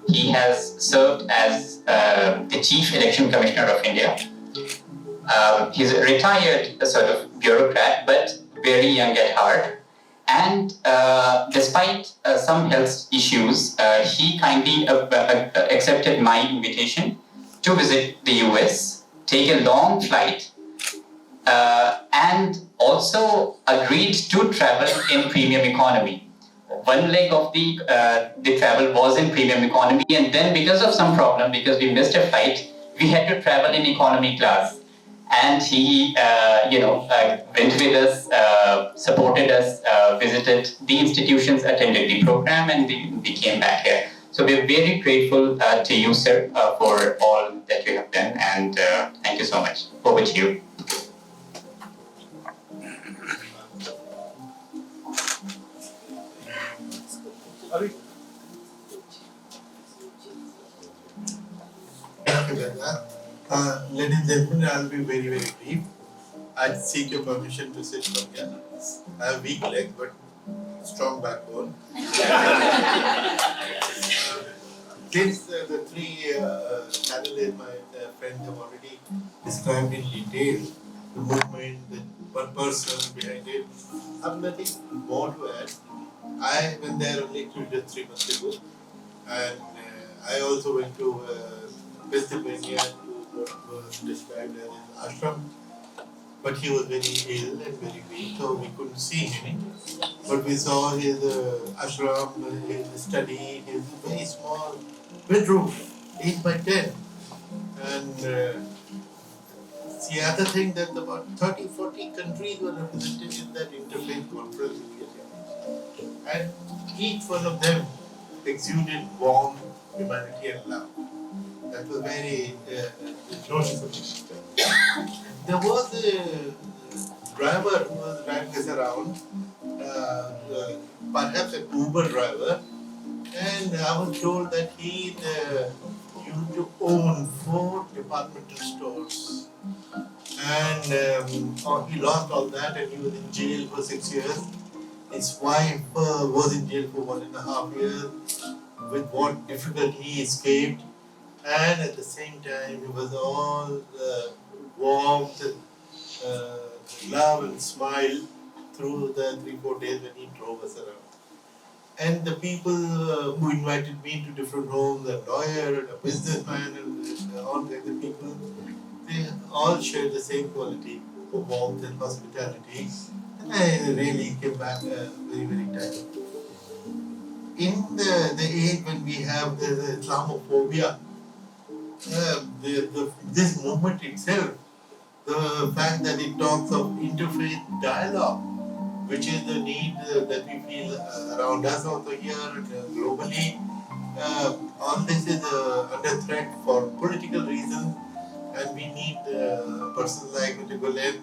He has served as the Chief Election Commissioner of India. He's a retired sort of bureaucrat, but very young at heart. And despite some health issues, he kindly accepted my invitation to visit the US, take a long flight, and also agreed to travel in premium economy. One leg of the travel was in premium economy, and then because of some problem, because we missed a flight, we had to travel in economy class. And he, went with us, supported us, visited the institutions, attended the program, and we came back here. So we're very grateful to you, sir, for all that you have done, and thank you so much. Over to you. Ladies and gentlemen, I'll be very brief. I seek your permission to sit from here. I have weak legs, but strong backbone. Since the three panelists, my friends have already described in detail the movement, the one person behind it, I have nothing more to add. I went there only 3 months ago, and I also went to Pennsylvania to what was described as an ashram, but he was very ill and very weak, so we couldn't see him. But we saw his ashram, his study, his very small bedroom, 8 by 10. And the other thing that about 30-40 countries were represented in that interfaith conference. And each one of them exuded warmth, humanity and love. That was very noticeable. There was driver who was driving us around, perhaps an Uber driver, and I was told that he used to own 4 departmental stores. And he lost all that and he was in jail for 6 years. His wife was in jail for 1.5 years. With what difficulty he escaped. And at the same time, it was all warmth, love and smile through the 3-4 days when he drove us around. And the people who invited me to different homes, a lawyer and a businessman and all kinds of people, they all shared the same quality of warmth and hospitality. And I really came back very, very tired. In the age when we have the Islamophobia, this movement itself, the fact that it talks of interfaith dialogue, which is the need that we feel around us also here and globally, all this is under threat for political reasons, and we need persons like Mr Gulen,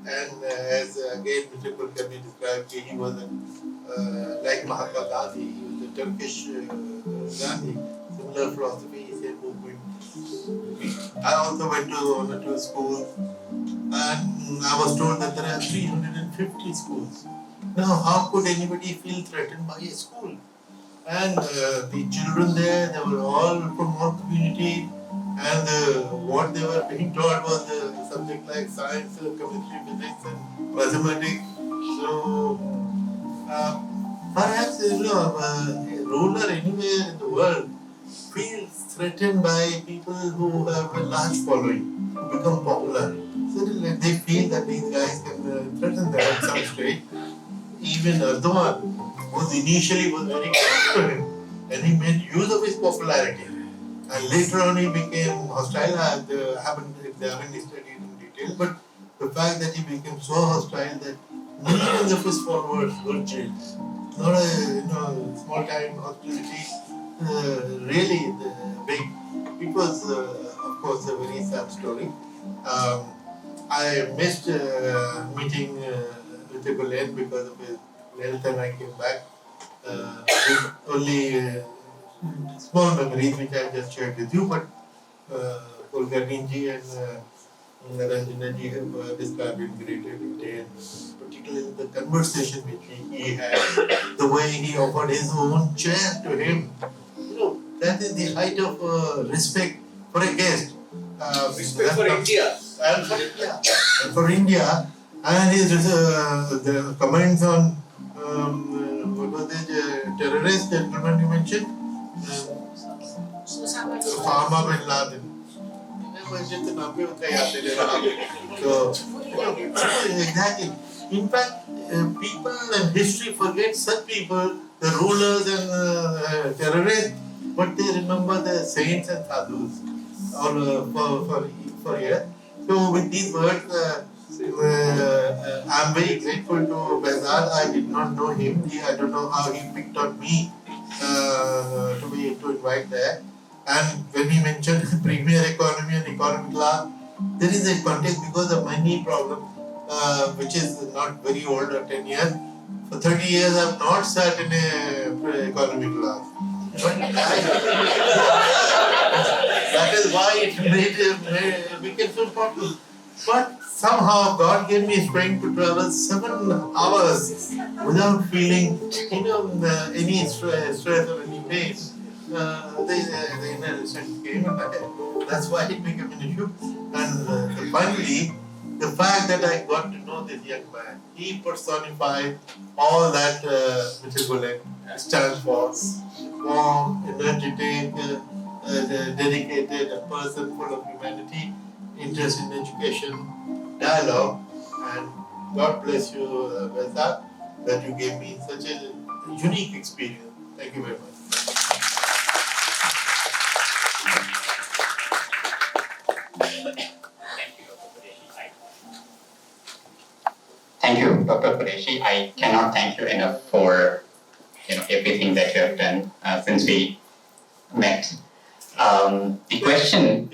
and as again Mr Kulkarni described, he was like Mahatma Gandhi, he was a Turkish Gandhi, similar philosophy, same movement. I also went to a school, and I was told that there are 350 schools. Now, how could anybody feel threatened by a school? And the children there, they were all from our community, and what they were being taught was the subject like science, chemistry, physics, and mathematics. So, perhaps a ruler anywhere in the world feels threatened by people who have a large following, who become popular. So they feel that these guys can threaten them at some stage. Even Erdogan was initially very close to him, and he made use of his popularity. And later on he became hostile. I haven't studied in detail, but the fact that he became so hostile that millions of his followers were jailed. Not a small time hostility. Really big. It was, of course, a very sad story. I missed meeting Mr Gulen because of his health, and I came back with only small memories which I just shared with you, but Kulkarni ji and Ranjana ji have described in greater detail, particularly the conversation which he had, the way he offered his own chair to him. That is the height of respect for a guest. Respect for India. And for India. And for India. And his the comments on what was it, terrorist gentleman you mentioned? Osama bin Laden. So, exactly. In fact, people and history forget such people, the rulers and terrorists, but they remember the saints and sadhus for here. So with these words, I'm very grateful to Behzad. I did not know him. I don't know how he picked on me to invite there. And when we mentioned premier economy and economic law, there is a context because of my knee problem, which is not very old, 10 years. For 30 years, I have not sat in a economic class. That is why it became so important. But somehow God gave me strength to travel 7 hours without feeling any stress or any pain. The inner resistance came, and that's why it became an issue. And finally, the fact that I got to know this young man, he personified all that Mr. Gulen stands for. Warm, energetic, dedicated, a person full of humanity, interest in education, dialogue, and God bless you, Behzad, that you gave me such a unique experience. Thank you very much. Thank you, Dr. Quraishi. I cannot thank you enough for everything that you have done since we met. The question.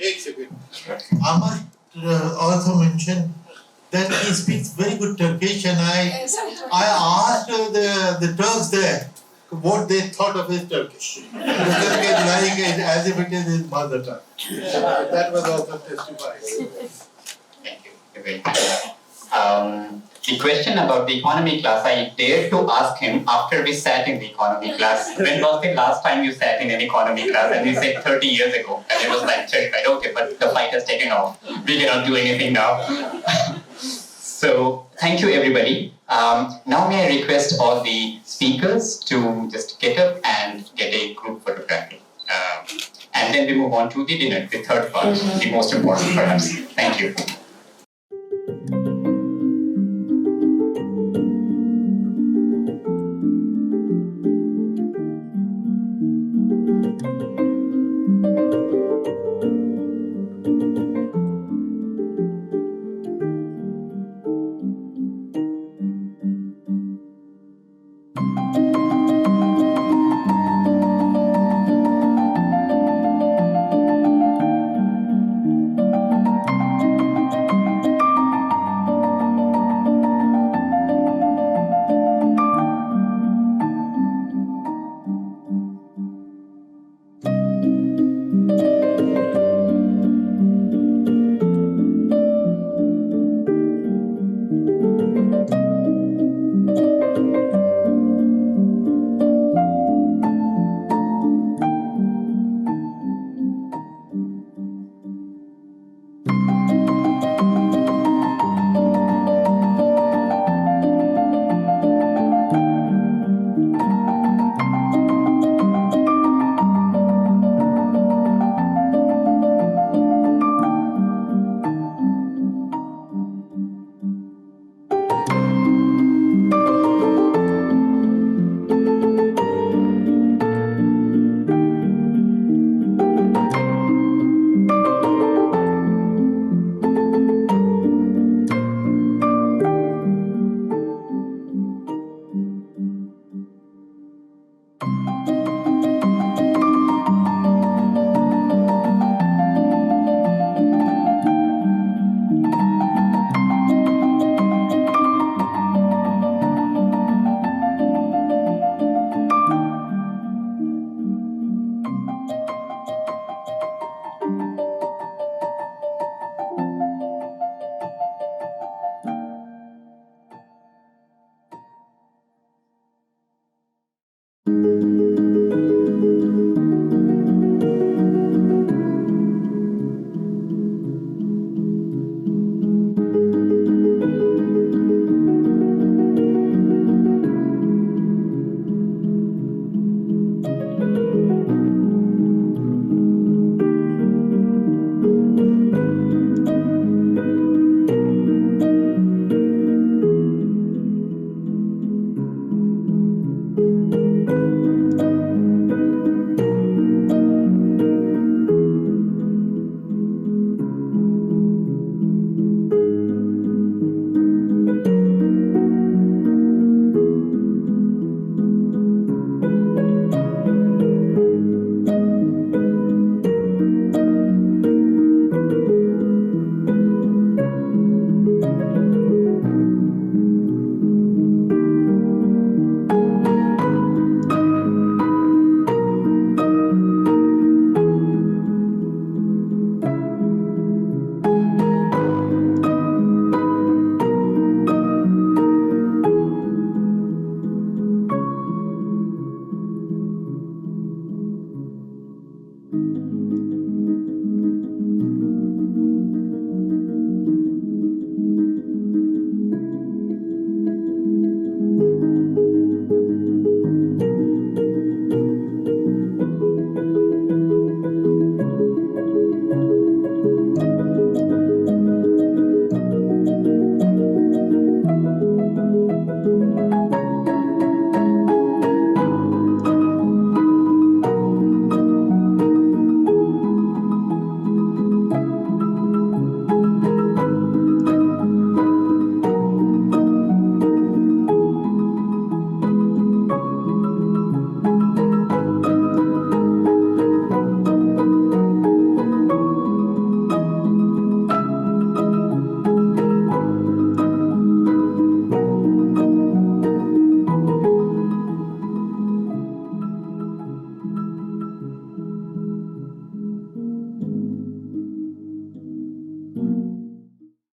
I must also mention that he speaks very good Turkish, and I asked the Turks there what they thought of his Turkish. The Turkish lying it as if it is his mother tongue. That was also testified. Thank you. The question about the economy class, I dared to ask him after we sat in the economy class, when was the last time you sat in an economy class? And he said 30 years ago. And it was like, terrified, okay, but the fight has taken off. We cannot do anything now. So, thank you everybody. Now may I request all the speakers to just get up and get a group photography. And then we move on to the dinner, the third part, the most important perhaps. Thank you. Thank you.